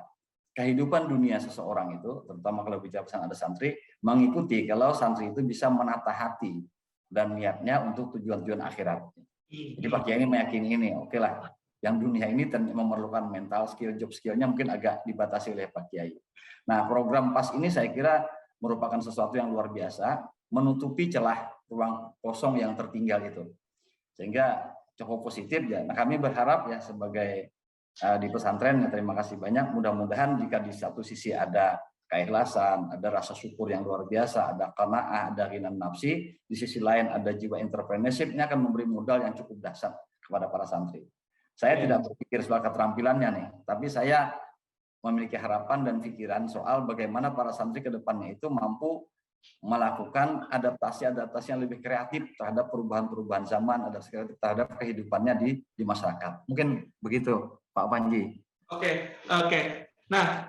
Speaker 7: kehidupan dunia seseorang itu, terutama kalau bicara pesan ada santri, mengikuti kalau santri itu bisa menata hati dan niatnya untuk tujuan-tujuan akhirat. Jadi Pak Kiai ini meyakini ini, oke lah, yang dunia ini memerlukan mental skill, job skillnya mungkin agak dibatasi oleh Pak Kiai. Nah, program PAS ini saya kira merupakan sesuatu yang luar biasa, menutupi celah ruang kosong yang tertinggal itu, sehingga cukup positif ya. Nah, kami berharap ya sebagai di pesantren, ya, terima kasih banyak. Mudah-mudahan jika di satu sisi ada keikhlasan, ada rasa syukur yang luar biasa, ada qanaah, ada ghina nafsi, di sisi lain ada jiwa entrepreneurship, ini akan memberi modal yang cukup dahsyat kepada para santri. Saya tidak berpikir soal keterampilannya nih, tapi saya memiliki harapan dan pikiran soal bagaimana para santri ke depannya itu mampu melakukan adaptasi-adaptasi yang lebih kreatif terhadap perubahan-perubahan zaman, terhadap kehidupannya di masyarakat. Mungkin begitu, Pak Panji.
Speaker 2: Oke. Nah,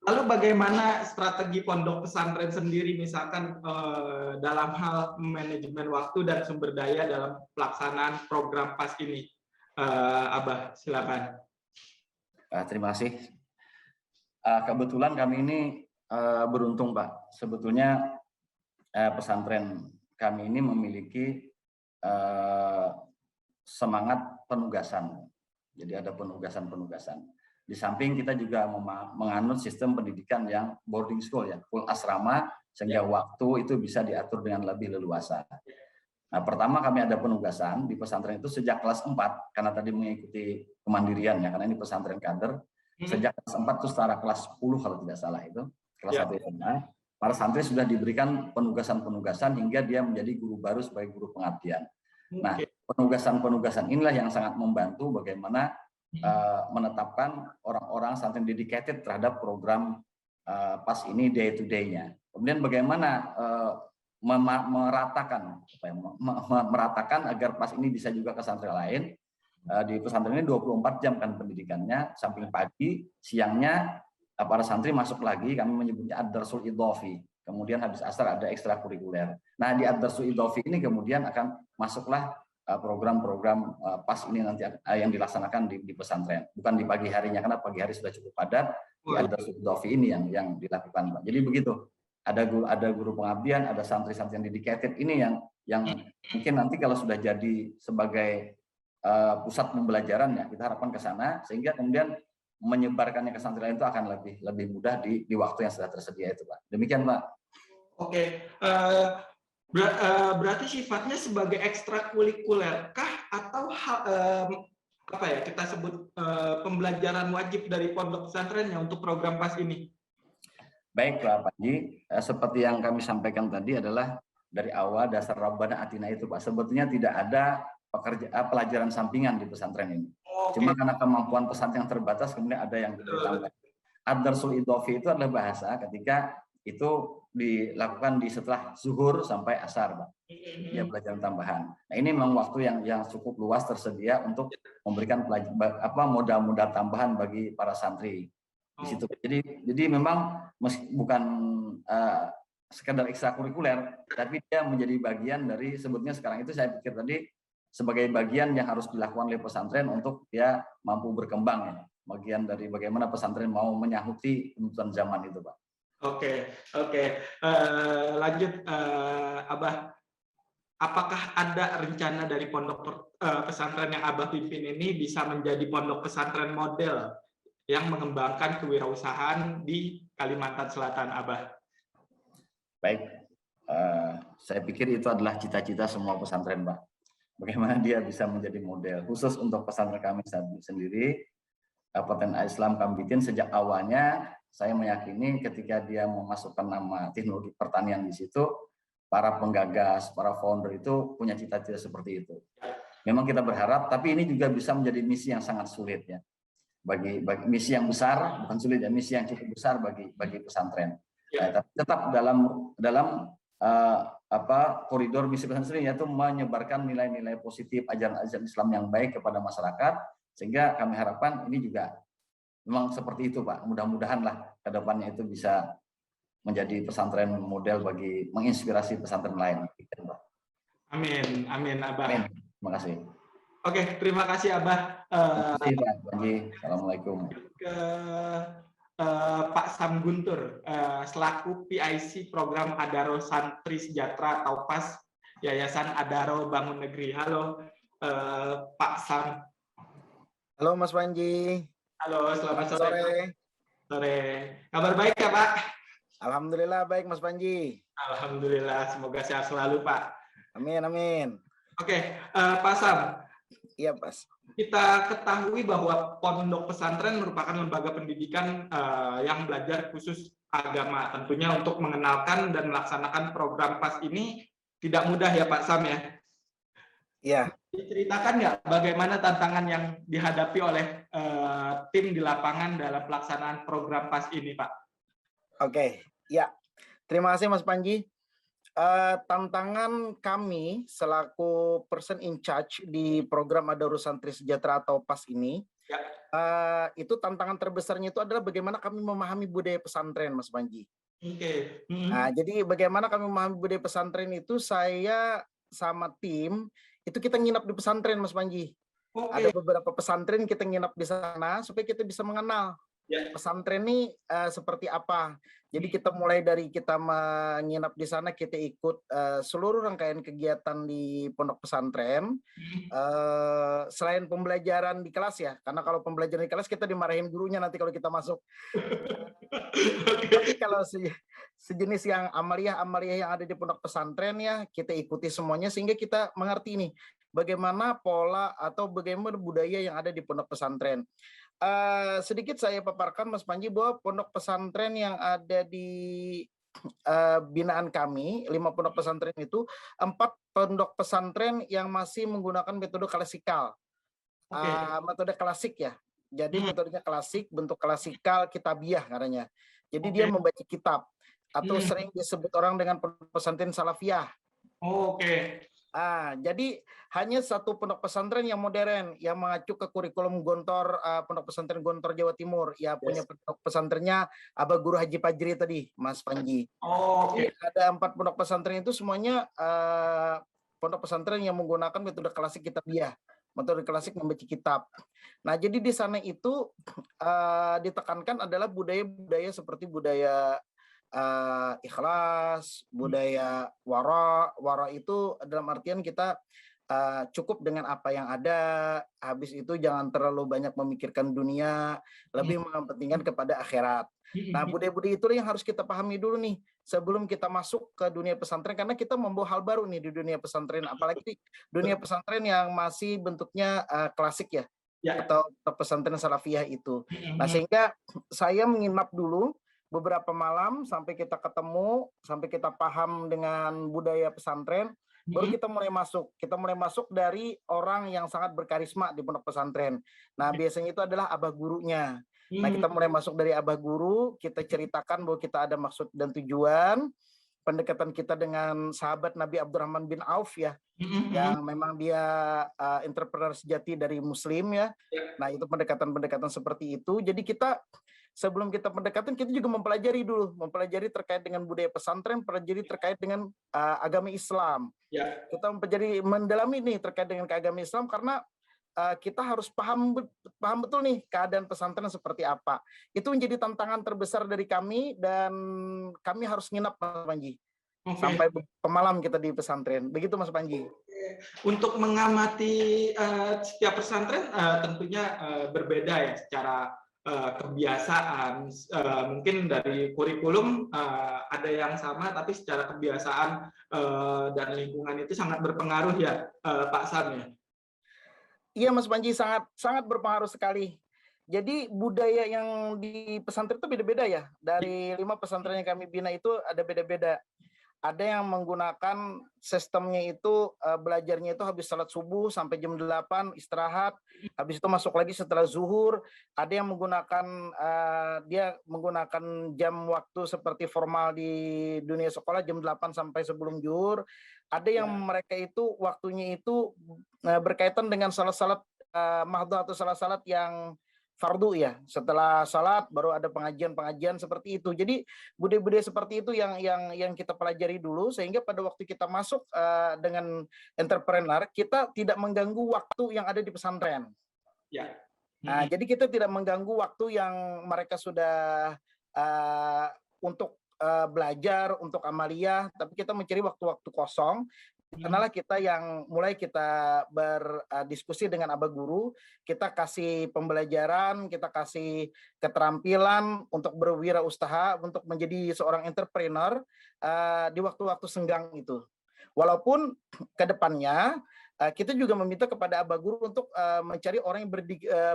Speaker 2: lalu bagaimana strategi pondok pesantren sendiri, misalkan dalam hal manajemen waktu dan sumber daya dalam pelaksanaan program PAS ini? Abah, silakan.
Speaker 7: Terima kasih. Kebetulan kami ini beruntung, Pak. Sebetulnya pesantren kami ini memiliki semangat penugasan. Jadi ada penugasan-penugasan. Di samping kita juga menganut sistem pendidikan yang boarding school ya, full asrama, sehingga waktu itu bisa diatur dengan lebih leluasa. Nah, pertama kami ada penugasan di pesantren itu sejak kelas 4, karena tadi mengikuti kemandirian ya, karena ini pesantren kader. Sejak kelas 4 itu setara kelas 10 kalau tidak salah itu, kelas 1 SMA, para santri sudah diberikan penugasan-penugasan hingga dia menjadi guru baru sebagai guru pengabdian. Nah, penugasan-penugasan inilah yang sangat membantu bagaimana menetapkan orang-orang santri dedicated terhadap program PAS ini day to day-nya. Kemudian bagaimana meratakan agar PAS ini bisa juga ke santri lain. Di pesantren ini 24 jam kan pendidikannya, samping pagi, siangnya para santri masuk lagi, kami menyebutnya ad-darsul idhofi. Kemudian habis asar ada ekstrakurikuler. Nah, di ad-darsul idhofi ini kemudian akan masuklah program-program PAS ini nanti yang dilaksanakan di pesantren. Bukan di pagi harinya, karena pagi hari sudah cukup padat. Di ad-darsul idhofi ini yang dilakukan, Pak. Jadi begitu. Ada guru pengabdian, ada santri-santri yang dedicated ini yang mungkin nanti kalau sudah jadi sebagai pusat pembelajaran ya, kita harapkan ke sana sehingga kemudian menyebarkannya ke santri lain itu akan lebih mudah di waktu yang sudah tersedia itu, Pak. Demikian, Pak.
Speaker 2: Oke. Berarti sifatnya sebagai ekstrakurikuler kah atau apa ya kita sebut pembelajaran wajib dari pondok pesantrennya untuk program PAS ini?
Speaker 7: Baik, Pak Panji. Seperti yang kami sampaikan tadi adalah dari awal dasar Rabbana Atina itu, Pak. Sebetulnya tidak ada pelajaran sampingan di pesantren ini. Cuma karena kemampuan pesantren yang terbatas, kemudian ada yang ditambah. Ad-darsul idhofi itu adalah bahasa ketika itu dilakukan di setelah zuhur sampai asar, Pak. Ya, pelajaran tambahan. Nah, ini memang waktu yang cukup luas tersedia untuk memberikan modal-modal tambahan bagi para santri di situ. Jadi memang bukan sekedar ekstrakurikuler, tapi dia menjadi bagian dari, sebetulnya sekarang itu saya pikir tadi sebagai bagian yang harus dilakukan oleh pesantren untuk dia mampu berkembang, ya. Bagian dari bagaimana pesantren mau menyahuti tuntutan zaman itu, Pak. Oke. Lanjut, Abah. Apakah ada rencana dari pondok pesantren yang Abah pimpin ini bisa menjadi pondok pesantren model yang mengembangkan kewirausahaan di Kalimantan Selatan, Abah? Baik, saya pikir itu adalah cita-cita semua pesantren, Pak. Bagaimana dia bisa menjadi model, khusus untuk pesantren kami sendiri, Kabupaten Islam Kambitin sejak awalnya saya meyakini ketika dia memasukkan nama teknologi pertanian di situ, para penggagas, para founder itu punya cita-cita seperti itu. Memang kita berharap, tapi ini juga bisa menjadi misi yang sangat sulit, ya. Bagi misi yang besar, bukan sulit ya, misi yang cukup besar bagi pesantren. Tapi tetap dalam koridor misi pesantren, yaitu menyebarkan nilai-nilai positif, ajaran-ajaran Islam yang baik kepada masyarakat, sehingga kami harapkan ini juga memang seperti itu, Pak. Mudah-mudahan lah ke depannya itu bisa menjadi pesantren model bagi menginspirasi pesantren lain. Amin, amin, Abah. Amin. Terima kasih. Oke, terima kasih, Abah. Terima kasih, Pak Panji. Assalamualaikum. Ke Pak Sam Guntur, selaku PIC program Adaro Santri Sejahtera atau PAS Yayasan Adaro Bangun Negeri. Halo, Pak Sam.
Speaker 8: Halo, Mas Panji.
Speaker 7: Halo, selamat
Speaker 8: sore.
Speaker 7: Sore. Kabar baik ya, Pak?
Speaker 8: Alhamdulillah baik, Mas Panji.
Speaker 7: Alhamdulillah, semoga sehat selalu, Pak.
Speaker 8: Amin, amin.
Speaker 7: Oke, Pak Sam.
Speaker 8: Iya, Mas.
Speaker 7: Kita ketahui bahwa pondok pesantren merupakan lembaga pendidikan yang belajar khusus agama. Tentunya untuk mengenalkan dan melaksanakan program PAS ini tidak mudah ya, Pak Sam, ya?
Speaker 8: Iya.
Speaker 7: Diceritakan nggak bagaimana tantangan yang dihadapi oleh tim di lapangan dalam pelaksanaan program PAS ini, Pak?
Speaker 8: Oke, ya. Terima kasih, Mas Panji. Tantangan kami selaku person in charge di program Adaro Santri Sejahtera atau PAS ini, ya. Itu tantangan terbesarnya itu adalah bagaimana kami memahami budaya pesantren, Mas Panji.
Speaker 7: Oke.
Speaker 8: Nah, jadi bagaimana kami memahami budaya pesantren itu, saya sama tim itu kita nginap di pesantren, Mas Panji. Ada beberapa pesantren kita nginap di sana supaya kita bisa mengenal pesantren ini seperti apa. Jadi kita mulai dari kita menginap di sana, kita ikut seluruh rangkaian kegiatan di pondok pesantren. Selain pembelajaran di kelas, ya, karena kalau pembelajaran di kelas kita dimarahin gurunya nanti kalau kita masuk. Tapi kalau sejenis yang amaliyah yang ada di pondok pesantren, ya, kita ikuti semuanya sehingga kita mengerti nih bagaimana pola atau bagaimana budaya yang ada di pondok pesantren. Sedikit saya paparkan, Mas Panji, bahwa pondok pesantren yang ada di binaan kami, 5 pondok pesantren itu, 4 pondok pesantren yang masih menggunakan metode klasikal, metode klasik, ya. Jadi metodenya klasik, bentuk klasikal, kitabiah katanya. Jadi dia membaca kitab atau sering disebut orang dengan pondok pesantren salafiyah. Jadi hanya 1 pondok pesantren yang modern yang mengacu ke kurikulum Gontor, pondok pesantren Gontor Jawa Timur, ya, punya pondok pesantrennya Abah Guru Haji Fajri tadi, Mas Panji. Ada 4 pondok pesantren itu semuanya pondok pesantren yang menggunakan metode klasik kitabiah, metode klasik membaca kitab. Nah, jadi di sana itu ditekankan adalah budaya-budaya seperti budaya ikhlas, budaya wara itu dalam artian kita cukup dengan apa yang ada, habis itu jangan terlalu banyak memikirkan dunia, lebih mementingkan kepada akhirat. Nah, budaya-budaya itu yang harus kita pahami dulu nih sebelum kita masuk ke dunia pesantren, karena kita membawa hal baru nih di dunia pesantren, apalagi dunia pesantren yang masih bentuknya klasik, ya, atau pesantren salafiyah itu. Nah, sehingga saya menginap dulu beberapa malam sampai kita ketemu, sampai kita paham dengan budaya pesantren. baru kita mulai masuk. Kita mulai masuk dari orang yang sangat berkarisma di pondok pesantren. Nah, biasanya itu adalah abah gurunya. Nah, kita mulai masuk dari abah guru, kita ceritakan bahwa kita ada maksud dan tujuan, pendekatan kita dengan sahabat Nabi Abdurrahman bin Auf ya, yang memang dia entrepreneur sejati dari Muslim ya. Nah, itu pendekatan-pendekatan seperti itu. Jadi kita sebelum kita pendekatan, kita juga mempelajari terkait dengan budaya pesantren, pelajari terkait dengan agama Islam. Kita mempelajari mendalami nih terkait dengan keagamaan Islam karena kita harus paham betul nih keadaan pesantren seperti apa. Itu menjadi tantangan terbesar dari kami dan kami harus nginap Mas Panji. Sampai pemalam kita di pesantren. Begitu Mas Panji.
Speaker 2: Untuk mengamati setiap pesantren tentunya berbeda ya secara kebiasaan. Mungkin dari kurikulum ada yang sama, tapi secara kebiasaan dan lingkungan itu sangat berpengaruh ya, Pak Sam ya.
Speaker 8: Iya Mas Panji, sangat berpengaruh sekali. Jadi budaya yang di pesantren itu beda-beda ya. Dari 5 pesantren yang kami bina itu ada beda-beda. Ada yang menggunakan sistemnya itu belajarnya itu habis salat subuh sampai jam 8 istirahat, habis itu masuk lagi setelah zuhur. Ada yang menggunakan dia menggunakan jam waktu seperti formal di dunia sekolah jam 8 sampai sebelum zuhur. Ada yang mereka itu waktunya itu berkaitan dengan salat-salat mahdhah atau salat-salat yang fardu ya, setelah salat baru ada pengajian seperti itu. Jadi budaya-budaya seperti itu yang kita pelajari dulu sehingga pada waktu kita masuk dengan entrepreneur kita tidak mengganggu waktu yang ada di pesantren.
Speaker 2: Ya.
Speaker 8: Nah, jadi kita tidak mengganggu waktu yang mereka sudah untuk belajar, untuk amaliyah, tapi kita mencari waktu-waktu kosong. Kenalah kita yang mulai kita berdiskusi dengan abah guru, kita kasih pembelajaran, kita kasih keterampilan untuk berwirausaha, untuk menjadi seorang entrepreneur di waktu-waktu senggang itu. Walaupun ke depannya kita juga meminta kepada abah guru untuk mencari orang yang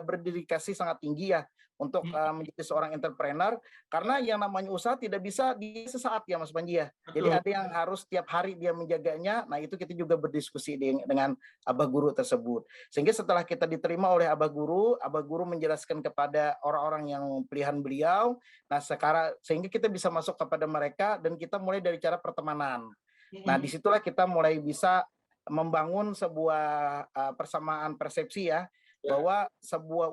Speaker 8: berdedikasi sangat tinggi ya untuk menjadi seorang entrepreneur, karena yang namanya usaha tidak bisa di sesaat ya Mas Panji ya. Jadi ada yang harus tiap hari dia menjaganya. Nah, itu kita juga berdiskusi dengan abah guru tersebut. Sehingga setelah kita diterima oleh abah guru menjelaskan kepada orang-orang yang pilihan beliau. Nah, sekarang sehingga kita bisa masuk kepada mereka dan kita mulai dari cara pertemanan. Nah, disitulah kita mulai bisa membangun sebuah persamaan persepsi ya, bahwa sebuah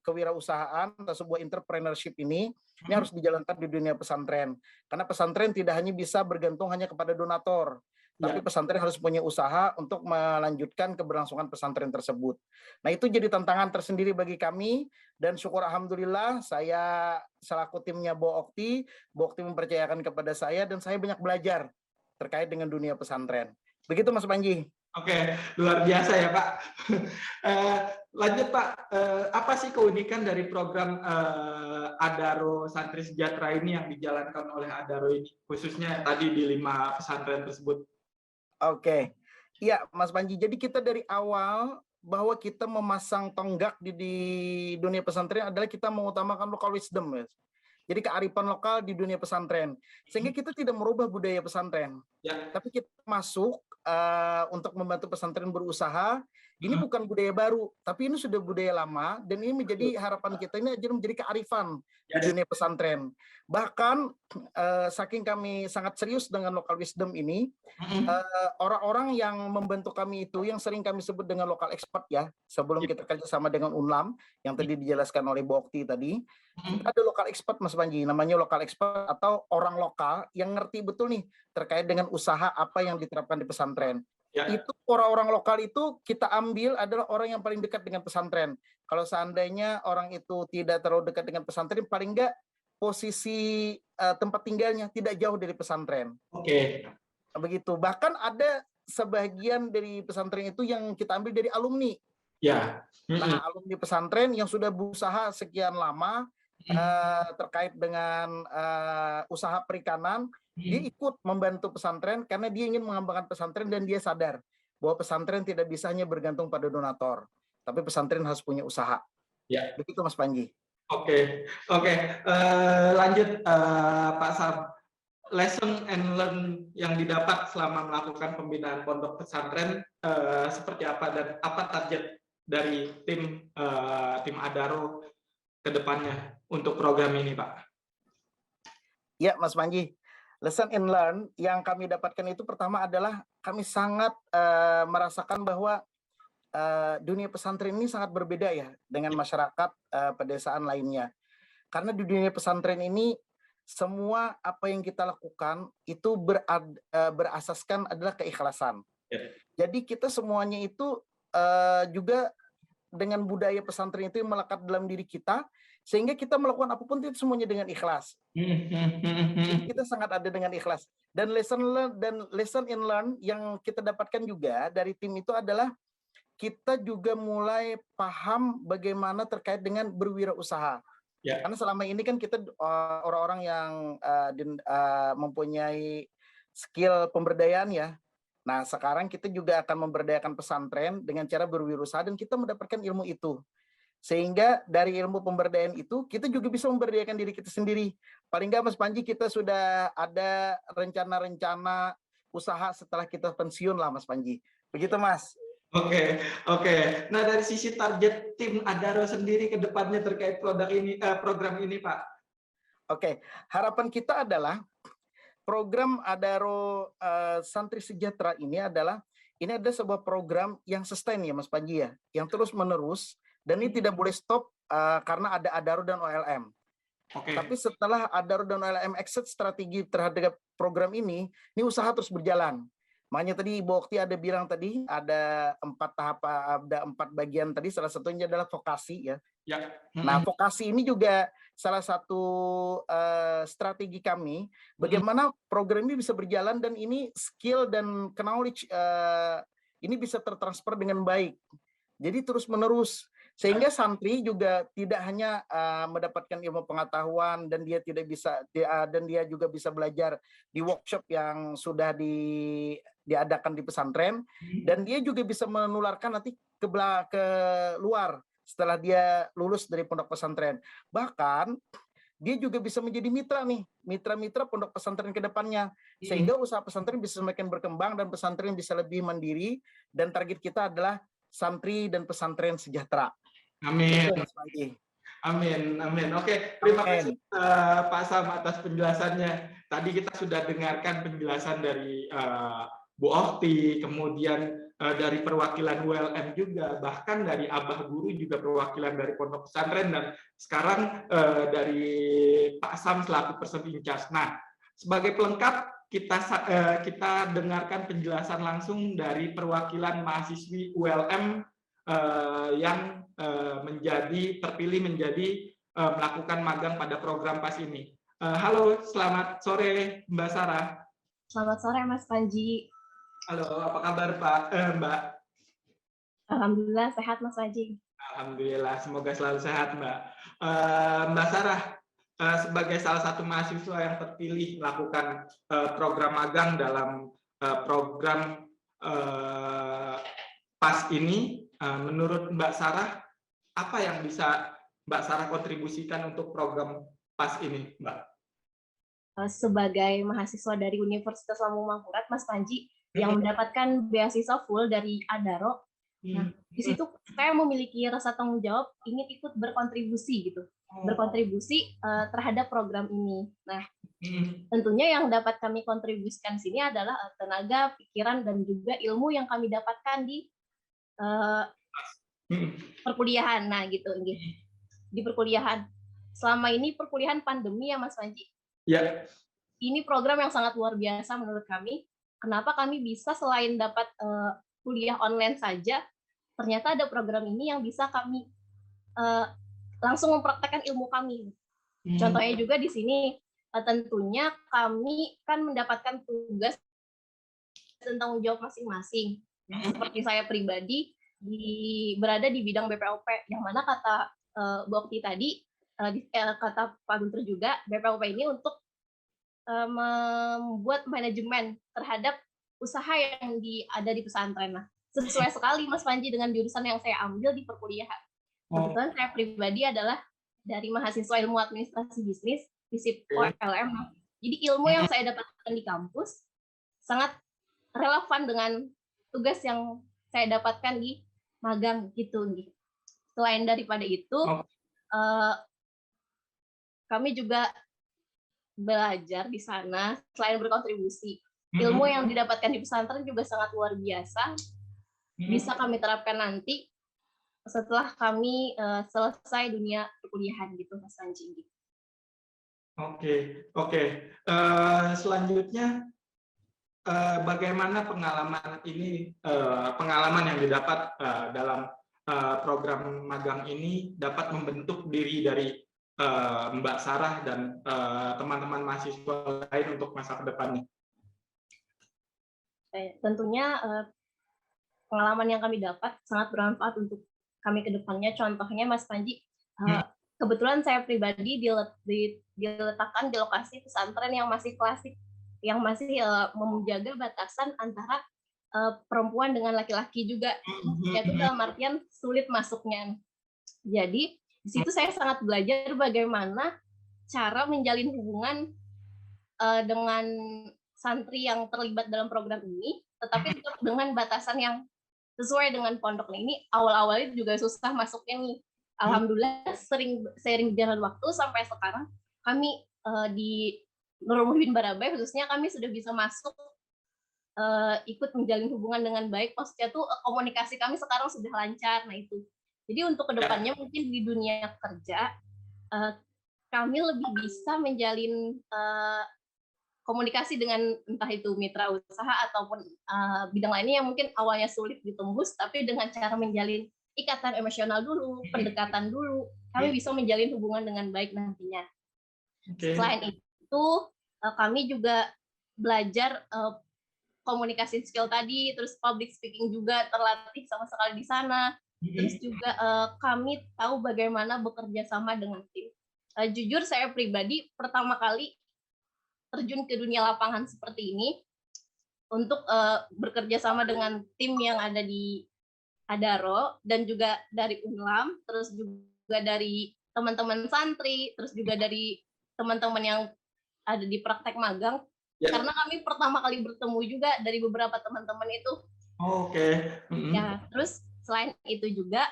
Speaker 8: kewirausahaan atau sebuah entrepreneurship ini harus dijalankan di dunia pesantren. Karena pesantren tidak hanya bisa bergantung hanya kepada donatur, tapi pesantren harus punya usaha untuk melanjutkan keberlangsungan pesantren tersebut. Nah, itu jadi tantangan tersendiri bagi kami dan syukur alhamdulillah saya selaku timnya Bo Okti mempercayakan kepada saya dan saya banyak belajar terkait dengan dunia pesantren. Begitu Mas Panji.
Speaker 2: Oke, luar biasa ya Pak. Lanjut Pak, apa sih keunikan dari program Adaro Santri Sejahtera ini yang dijalankan oleh Adaro ini, khususnya tadi di 5 pesantren tersebut? Oke,
Speaker 8: iya Mas Panji, jadi kita dari awal bahwa kita memasang tonggak di dunia pesantren adalah kita mengutamakan local wisdom, Mas. Jadi kearifan lokal di dunia pesantren, sehingga kita tidak merubah budaya pesantren, tapi kita masuk untuk membantu pesantren berusaha. Ini bukan budaya baru, tapi ini sudah budaya lama dan ini menjadi harapan kita ini menjadi kearifan di dunia pesantren. Bahkan saking kami sangat serius dengan local wisdom ini, orang-orang yang membantu kami itu yang sering kami sebut dengan local expert ya, sebelum kita kerjasama dengan Unlam yang tadi dijelaskan oleh Bokti tadi, ada local expert Mas Panji, namanya local expert atau orang lokal yang ngerti betul nih terkait dengan usaha apa yang diterapkan di pesantren. Itu orang-orang lokal itu kita ambil adalah orang yang paling dekat dengan pesantren. Kalau seandainya orang itu tidak terlalu dekat dengan pesantren, paling enggak posisi tempat tinggalnya tidak jauh dari pesantren. Oke. Begitu. Bahkan ada sebagian dari pesantren itu yang kita ambil dari alumni. Ya. Nah, alumni pesantren yang sudah berusaha sekian lama terkait dengan usaha perikanan, dia ikut membantu pesantren karena dia ingin mengembangkan pesantren dan dia sadar bahwa pesantren tidak bisa hanya bergantung pada donatur, tapi pesantren harus punya usaha. Ya. Begitu Mas Panji.
Speaker 2: Oke. Lanjut Pak Sam. lesson and learn yang didapat selama melakukan pembinaan pondok pesantren seperti apa dan apa target dari tim Adaro ke depannya untuk program ini, Pak?
Speaker 8: Ya, Mas Panji. Lesson and learn yang kami dapatkan itu pertama adalah kami sangat merasakan bahwa dunia pesantren ini sangat berbeda ya dengan masyarakat pedesaan lainnya. Karena di dunia pesantren ini semua apa yang kita lakukan itu berasaskan adalah keikhlasan. Jadi kita semuanya itu juga dengan budaya pesantren itu yang melekat dalam diri kita, sehingga kita melakukan apapun itu semuanya dengan ikhlas. Jadi kita sangat ada dengan ikhlas. Dan lesson in learn yang kita dapatkan juga dari tim itu adalah kita juga mulai paham bagaimana terkait dengan berwirausaha. Yeah. Karena selama ini kan kita orang-orang yang mempunyai skill pemberdayaan ya. Nah, sekarang kita juga akan memberdayakan pesantren dengan cara berwirausaha dan kita mendapatkan ilmu itu. Sehingga dari ilmu pemberdayaan itu kita juga bisa memberdayakan diri kita sendiri. Paling nggak Mas Panji, kita sudah ada rencana-rencana usaha setelah kita pensiun lah Mas Panji. Begitu Mas.
Speaker 2: Oke. Nah, dari sisi target tim Adaro sendiri ke depannya terkait program ini, Pak.
Speaker 8: Oke, harapan kita adalah program Adaro Santri Sejahtera ini adalah sebuah program yang sustain ya Mas Panji ya, yang terus menerus dan ini tidak boleh stop karena ada Adaro dan OLM. Tapi setelah Adaro dan OLM exit strategi terhadap program ini usaha terus berjalan. Makanya tadi Ibu Okti ada bilang tadi ada 4 tahap, ada 4 bagian tadi, salah satunya adalah vokasi ya. Nah, vokasi ini juga salah satu strategi kami bagaimana program ini bisa berjalan dan ini skill dan knowledge ini bisa tertransfer dengan baik. Jadi terus menerus sehingga santri juga tidak hanya mendapatkan ilmu pengetahuan dan dia juga bisa belajar di workshop yang sudah diadakan di pesantren dan dia juga bisa menularkan nanti ke luar setelah dia lulus dari pondok pesantren. Bahkan dia juga bisa menjadi mitra pondok pesantren ke depannya sehingga usaha pesantren bisa semakin berkembang dan pesantren bisa lebih mandiri dan target kita adalah santri dan pesantren sejahtera.
Speaker 2: Amin. Amin. Oke, terima kasih Pak Sam atas penjelasannya. Tadi kita sudah dengarkan penjelasan dari Bu Okti, kemudian dari perwakilan ULM juga, bahkan dari Abah Guru juga perwakilan dari pondok pesantren, dan sekarang dari Pak Sam selaku person in charge. Nah, sebagai pelengkap kita dengarkan penjelasan langsung dari perwakilan mahasiswi ULM yang terpilih menjadi melakukan magang pada program PAS ini. Halo, selamat sore Mbak Sarah.
Speaker 9: Selamat sore Mas Panji.
Speaker 2: Halo, apa kabar Mbak?
Speaker 9: Alhamdulillah sehat Mas Panji.
Speaker 2: Alhamdulillah, semoga selalu sehat Mbak. Mbak Sarah, sebagai salah satu mahasiswa yang terpilih melakukan program magang dalam program PAS ini, menurut Mbak Sarah, apa yang bisa Mbak Sarah kontribusikan untuk program PAS ini, Mbak?
Speaker 9: Sebagai mahasiswa dari Universitas Lambung Mangkurat, Mas Panji, yang mendapatkan beasiswa full dari Adaro, nah, di situ saya memiliki rasa tanggung jawab ingin ikut berkontribusi gitu, berkontribusi terhadap program ini. Nah, tentunya yang dapat kami kontribusikan sini adalah tenaga, pikiran, dan juga ilmu yang kami dapatkan di perkuliahan. Nah, gitu, di perkuliahan. Selama ini perkuliahan pandemi ya, Mas Panji.
Speaker 2: Ya.
Speaker 9: Ini program yang sangat luar biasa menurut kami. Kenapa kami bisa selain dapat kuliah online saja, ternyata ada program ini yang bisa kami langsung mempraktekkan ilmu kami. Contohnya juga di sini, tentunya kami kan mendapatkan tugas tentang jawab masing-masing. Seperti saya pribadi berada di bidang BPOP, yang mana kata Bu Okti tadi, kata Pak Guntur juga, BPOP ini untuk membuat manajemen terhadap usaha yang ada di pesantren. Nah, sesuai sekali Mas Panji dengan jurusan yang saya ambil di perkuliahan. Kebetulan saya pribadi adalah dari mahasiswa ilmu administrasi bisnis, FISIP LM. Jadi ilmu yang saya dapatkan di kampus sangat relevan dengan tugas yang saya dapatkan di magang gitu. Selain daripada itu, kami juga belajar di sana selain berkontribusi. Ilmu yang didapatkan di pesantren juga sangat luar biasa. Bisa kami terapkan nanti setelah kami selesai dunia perkuliahan gitu, Mas Panji.
Speaker 2: Oke. Selanjutnya, bagaimana pengalaman yang didapat dalam program magang ini dapat membentuk diri dari Mbak Sarah dan teman-teman mahasiswa lain untuk masa depannya?
Speaker 9: Tentunya pengalaman yang kami dapat sangat bermanfaat untuk kami ke depannya. Contohnya, Mas Panji, kebetulan saya pribadi diletakkan di lokasi pesantren yang masih klasik, yang masih menjaga batasan antara perempuan dengan laki-laki juga, yaitu dalam artian sulit masuknya. Jadi di situ saya sangat belajar bagaimana cara menjalin hubungan dengan santri yang terlibat dalam program ini, tetapi tetap dengan batasan yang sesuai dengan pondok. Ini awal-awalnya juga susah masuknya nih. Alhamdulillah seiring jalan waktu sampai sekarang kami di Nurul Muhibin Barabai khususnya kami sudah bisa masuk ikut menjalin hubungan dengan baik. Maksudnya tuh komunikasi kami sekarang sudah lancar. Nah itu. Jadi untuk kedepannya mungkin di dunia kerja kami lebih bisa menjalin komunikasi dengan entah itu mitra usaha ataupun bidang lainnya yang mungkin awalnya sulit ditembus, tapi dengan cara menjalin ikatan emosional dulu, pendekatan dulu, kami bisa menjalin hubungan dengan baik nantinya. Selain itu, kami juga belajar komunikasi skill tadi, terus public speaking juga terlatih sama sekali di sana. Terus juga kami tahu bagaimana bekerja sama dengan tim. Jujur saya pribadi pertama kali terjun ke dunia lapangan seperti ini untuk bekerja sama dengan tim yang ada di Adaro dan juga dari Unlam, terus juga dari teman-teman santri, terus juga dari teman-teman yang ada di praktek magang. Karena kami pertama kali bertemu juga dari beberapa teman-teman itu. Ya, terus selain itu juga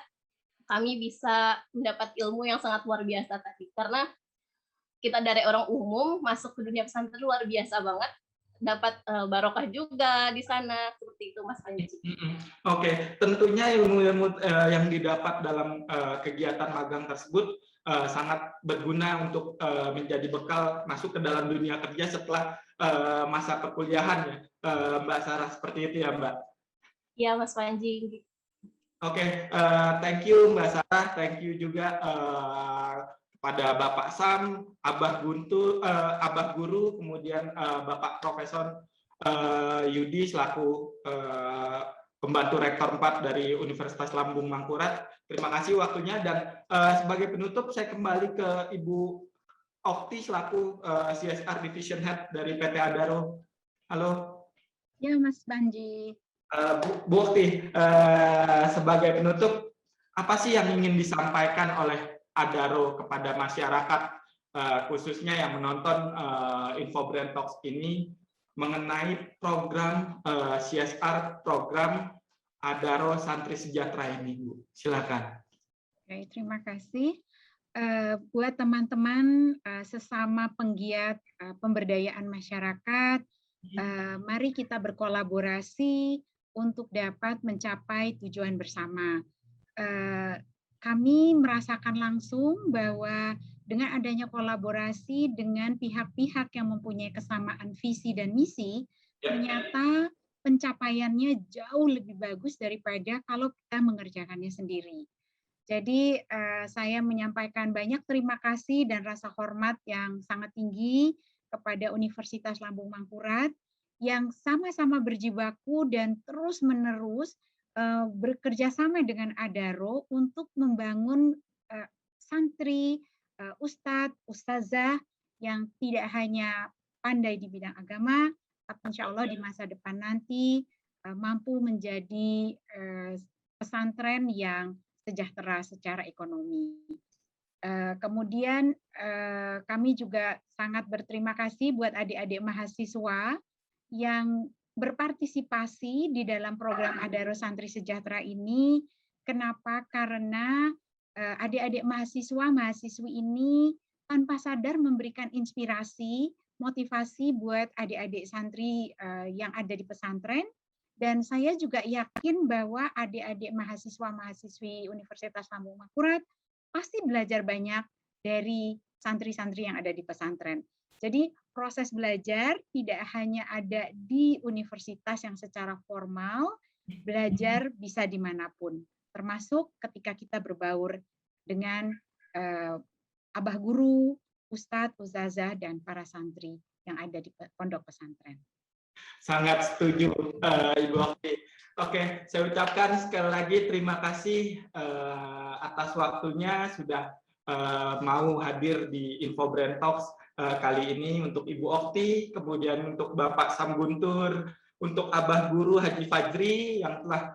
Speaker 9: kami bisa mendapat ilmu yang sangat luar biasa tadi, karena kita dari orang umum masuk ke dunia pesantren luar biasa banget, dapat barokah juga di sana, seperti itu Mas Panji.
Speaker 2: Tentunya ilmu-ilmu yang didapat dalam kegiatan magang tersebut sangat berguna untuk menjadi bekal masuk ke dalam dunia kerja setelah masa perkuliahan ya, Mbak Sarah, seperti itu ya Mbak?
Speaker 9: Iya Mas Panji.
Speaker 2: Thank you Mbak Sarah, thank you juga pada Bapak Sam, Abah Guru, kemudian Bapak Profesor Yudi selaku pembantu Rektor 4 dari Universitas Lambung Mangkurat. Terima kasih waktunya, dan sebagai penutup saya kembali ke Ibu Okti selaku CSR Division Head dari PT Adaro. Halo.
Speaker 1: Ya Mas Panji.
Speaker 2: Bu Okti, sebagai penutup, apa sih yang ingin disampaikan oleh Adaro kepada masyarakat, khususnya yang menonton InfoBrand Talks ini, mengenai program CSR, program Adaro Santri Sejahtera ini, Bu? Silakan.
Speaker 1: Oke, terima kasih. Buat teman-teman sesama penggiat pemberdayaan masyarakat, mari kita berkolaborasi untuk dapat mencapai tujuan bersama. Kami merasakan langsung bahwa dengan adanya kolaborasi dengan pihak-pihak yang mempunyai kesamaan visi dan misi, ternyata pencapaiannya jauh lebih bagus daripada kalau kita mengerjakannya sendiri. Jadi saya menyampaikan banyak terima kasih dan rasa hormat yang sangat tinggi kepada Universitas Lambung Mangkurat yang sama-sama berjibaku dan terus-menerus bekerja sama dengan Adaro untuk membangun santri, ustadz, ustazah yang tidak hanya pandai di bidang agama, tapi insya Allah di masa depan nanti mampu menjadi pesantren yang sejahtera secara ekonomi. Kemudian kami juga sangat berterima kasih buat adik-adik mahasiswa yang berpartisipasi di dalam program Adaro Santri Sejahtera ini. Kenapa? Karena adik-adik mahasiswa-mahasiswi ini tanpa sadar memberikan inspirasi, motivasi buat adik-adik santri yang ada di pesantren. Dan saya juga yakin bahwa adik-adik mahasiswa-mahasiswi Universitas Lambung Mangkurat pasti belajar banyak dari santri-santri yang ada di pesantren. Jadi proses belajar tidak hanya ada di universitas yang secara formal, belajar bisa dimanapun, termasuk ketika kita berbaur dengan abah guru, ustadz, ustazah, dan para santri yang ada di pondok pesantren.
Speaker 2: Sangat setuju, Ibu Okti. Oke, saya ucapkan sekali lagi terima kasih atas waktunya sudah mau hadir di InfoBrand Talks kali ini untuk Ibu Okti, kemudian untuk Bapak Sam Guntur, untuk Abah Guru Haji Fajri yang telah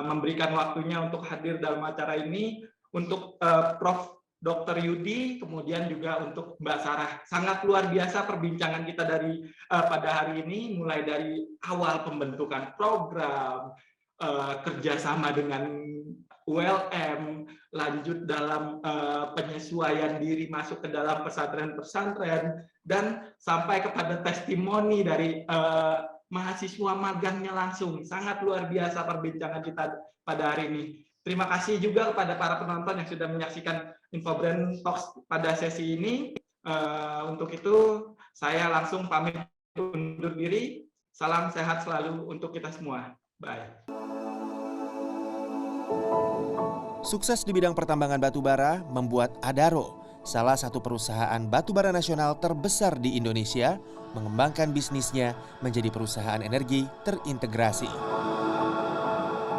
Speaker 2: memberikan waktunya untuk hadir dalam acara ini, untuk Prof. Dr. Yudi, kemudian juga untuk Mbak Sarah. Sangat luar biasa perbincangan kita dari pada hari ini, mulai dari awal pembentukan program, kerjasama dengan ULM, lanjut dalam penyesuaian diri masuk ke dalam pesantren-pesantren, dan sampai kepada testimoni dari mahasiswa magangnya langsung. Sangat luar biasa perbincangan kita pada hari ini. Terima kasih juga kepada para penonton yang sudah menyaksikan InfoBrand Talks pada sesi ini. Untuk itu, saya langsung pamit undur diri. Salam sehat selalu untuk kita semua. Bye.
Speaker 3: Sukses di bidang pertambangan batubara membuat Adaro, salah satu perusahaan batubara nasional terbesar di Indonesia, mengembangkan bisnisnya menjadi perusahaan energi terintegrasi.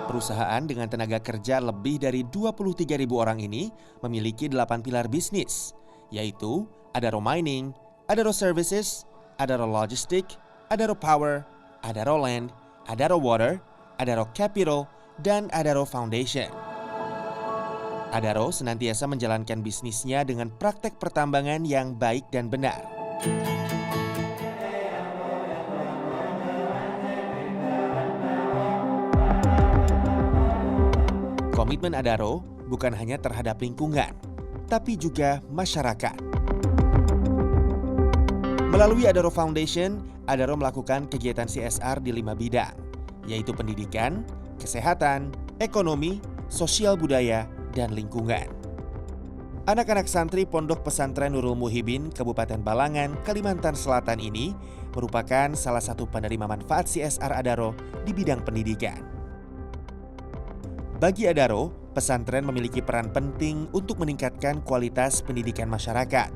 Speaker 3: Perusahaan dengan tenaga kerja lebih dari 23.000 orang ini memiliki 8 pilar bisnis, yaitu Adaro Mining, Adaro Services, Adaro Logistic, Adaro Power, Adaro Land, Adaro Water, Adaro Capital, dan Adaro Foundation. Adaro senantiasa menjalankan bisnisnya dengan praktek pertambangan yang baik dan benar. Komitmen Adaro bukan hanya terhadap lingkungan, tapi juga masyarakat. Melalui Adaro Foundation, Adaro melakukan kegiatan CSR di 5 bidang, yaitu pendidikan, kesehatan, ekonomi, sosial budaya, dan lingkungan. Anak-anak santri Pondok Pesantren Nurul Muhibin, Kabupaten Balangan, Kalimantan Selatan ini merupakan salah satu penerima manfaat CSR Adaro di bidang pendidikan. Bagi Adaro, pesantren memiliki peran penting untuk meningkatkan kualitas pendidikan masyarakat.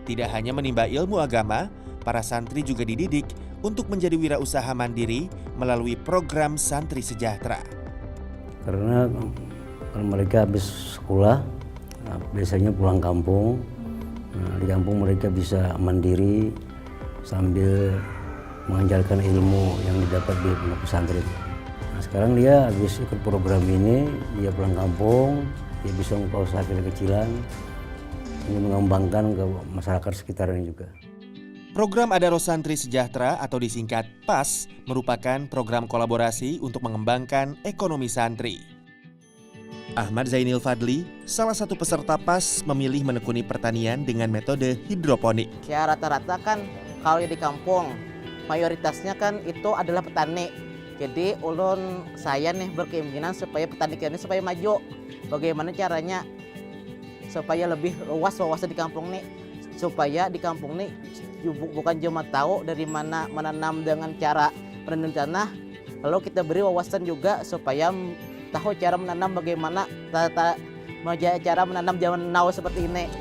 Speaker 3: Tidak hanya menimba ilmu agama, para santri juga dididik untuk menjadi wirausaha mandiri melalui program Santri Sejahtera.
Speaker 4: Karena kalau mereka habis sekolah, biasanya pulang kampung. Di kampung mereka bisa mandiri sambil mengajarkan ilmu yang didapat di pondok pesantren. Nah, sekarang dia habis ikut program ini, dia pulang kampung, dia bisa membuka usaha kecil-kecilan, mengembangkan ke masyarakat sekitarnya juga.
Speaker 3: Program Adaro Santri Sejahtera atau disingkat PAS merupakan program kolaborasi untuk mengembangkan ekonomi santri. Ahmad Zainil Fadli, salah satu peserta PAS, memilih menekuni pertanian dengan metode hidroponik.
Speaker 5: Ya rata-rata kan kalau di kampung mayoritasnya kan itu adalah petani. Jadi ulun saya nih berkeinginan supaya petani ini supaya maju. Bagaimana caranya supaya lebih luas wawasan di kampung nih, supaya di kampung nih bukan cuma tahu dari mana menanam dengan cara menanam tanah, lalu kita beri wawasan juga supaya tahu cara menanam, bagaimana cara menanam zaman now seperti ini.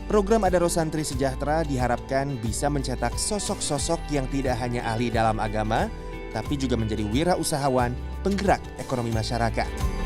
Speaker 3: Program Adaro Santri Sejahtera diharapkan bisa mencetak sosok-sosok yang tidak hanya ahli dalam agama, tapi juga menjadi wirausahawan penggerak ekonomi masyarakat.